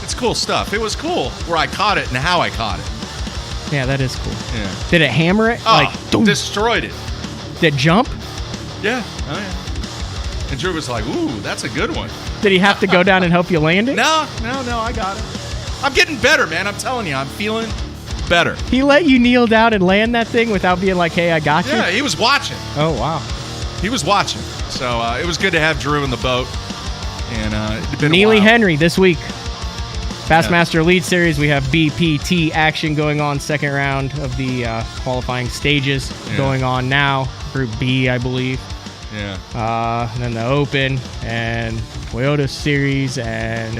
It's cool stuff. It was cool where I caught it and how I caught it. Yeah, that is cool. Yeah. Did it hammer it? Oh, destroyed it. Did it jump? Yeah. Oh, yeah. And Drew was like, ooh, that's a good one. Did he have to go down and help you land it? No, I got it. I'm getting better, man. I'm telling you, I'm feeling better. He let you kneel down and land that thing without being like, hey, I got you? Yeah, he was watching. Oh, wow. He was watching. So it was good to have Drew in the boat. And it's been Neely a while. Henry this week. Bassmaster Elite Series, we have BPT action going on. Second round of the qualifying stages going on now. Group B, I believe. Yeah. And then the Open and Toyota Series and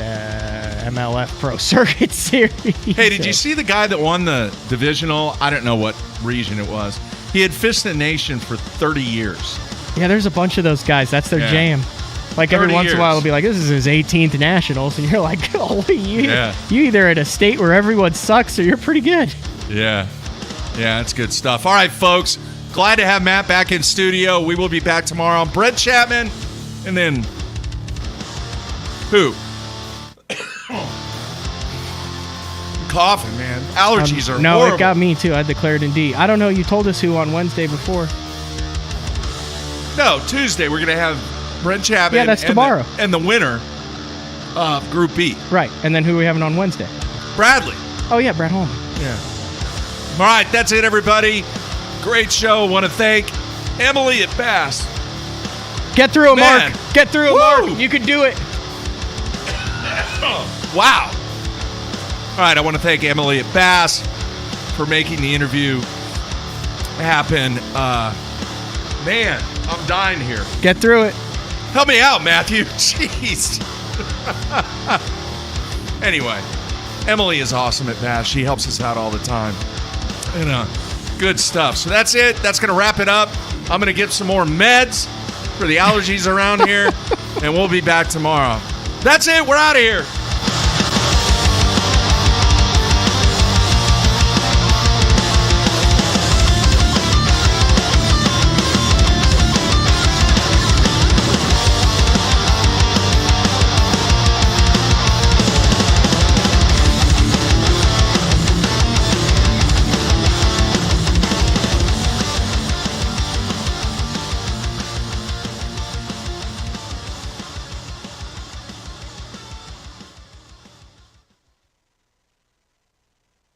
MLF Pro Circuit Series. Hey, did you see the guy that won the divisional? I don't know what region it was. He had fished the nation for 30 years. Yeah, there's a bunch of those guys. That's their jam. Like every once in a while, it'll be like, this is his 18th Nationals. And you're like, holy, you either at a state where everyone sucks or you're pretty good. Yeah. Yeah, that's good stuff. All right, folks. Glad to have Matt back in studio. We will be back tomorrow. I'm Brent Chapman. And then who? Coughing, man. Allergies are no, horrible. It got me too. I declared in D. I don't know. You told us who on Wednesday before. No, Tuesday we're going to have Brent Chapman. Yeah, that's tomorrow. And the winner of Group B. Right. And then who are we having on Wednesday? Bradley. Oh, yeah, Brad Holman. Yeah. All right, that's it, everybody. Great show. Want to thank Emily at Bass. Get through it, Mark. Get through it, Mark. You can do it. Wow. All right, I want to thank Emily at Bass for making the interview happen. Man, I'm dying here. Get through it. Help me out, Matthew. Jeez. Anyway, Emily is awesome at Bass. She helps us out all the time. And good stuff. So that's it. That's going to wrap it up. I'm going to get some more meds for the allergies around here, and we'll be back tomorrow. That's it. We're out of here.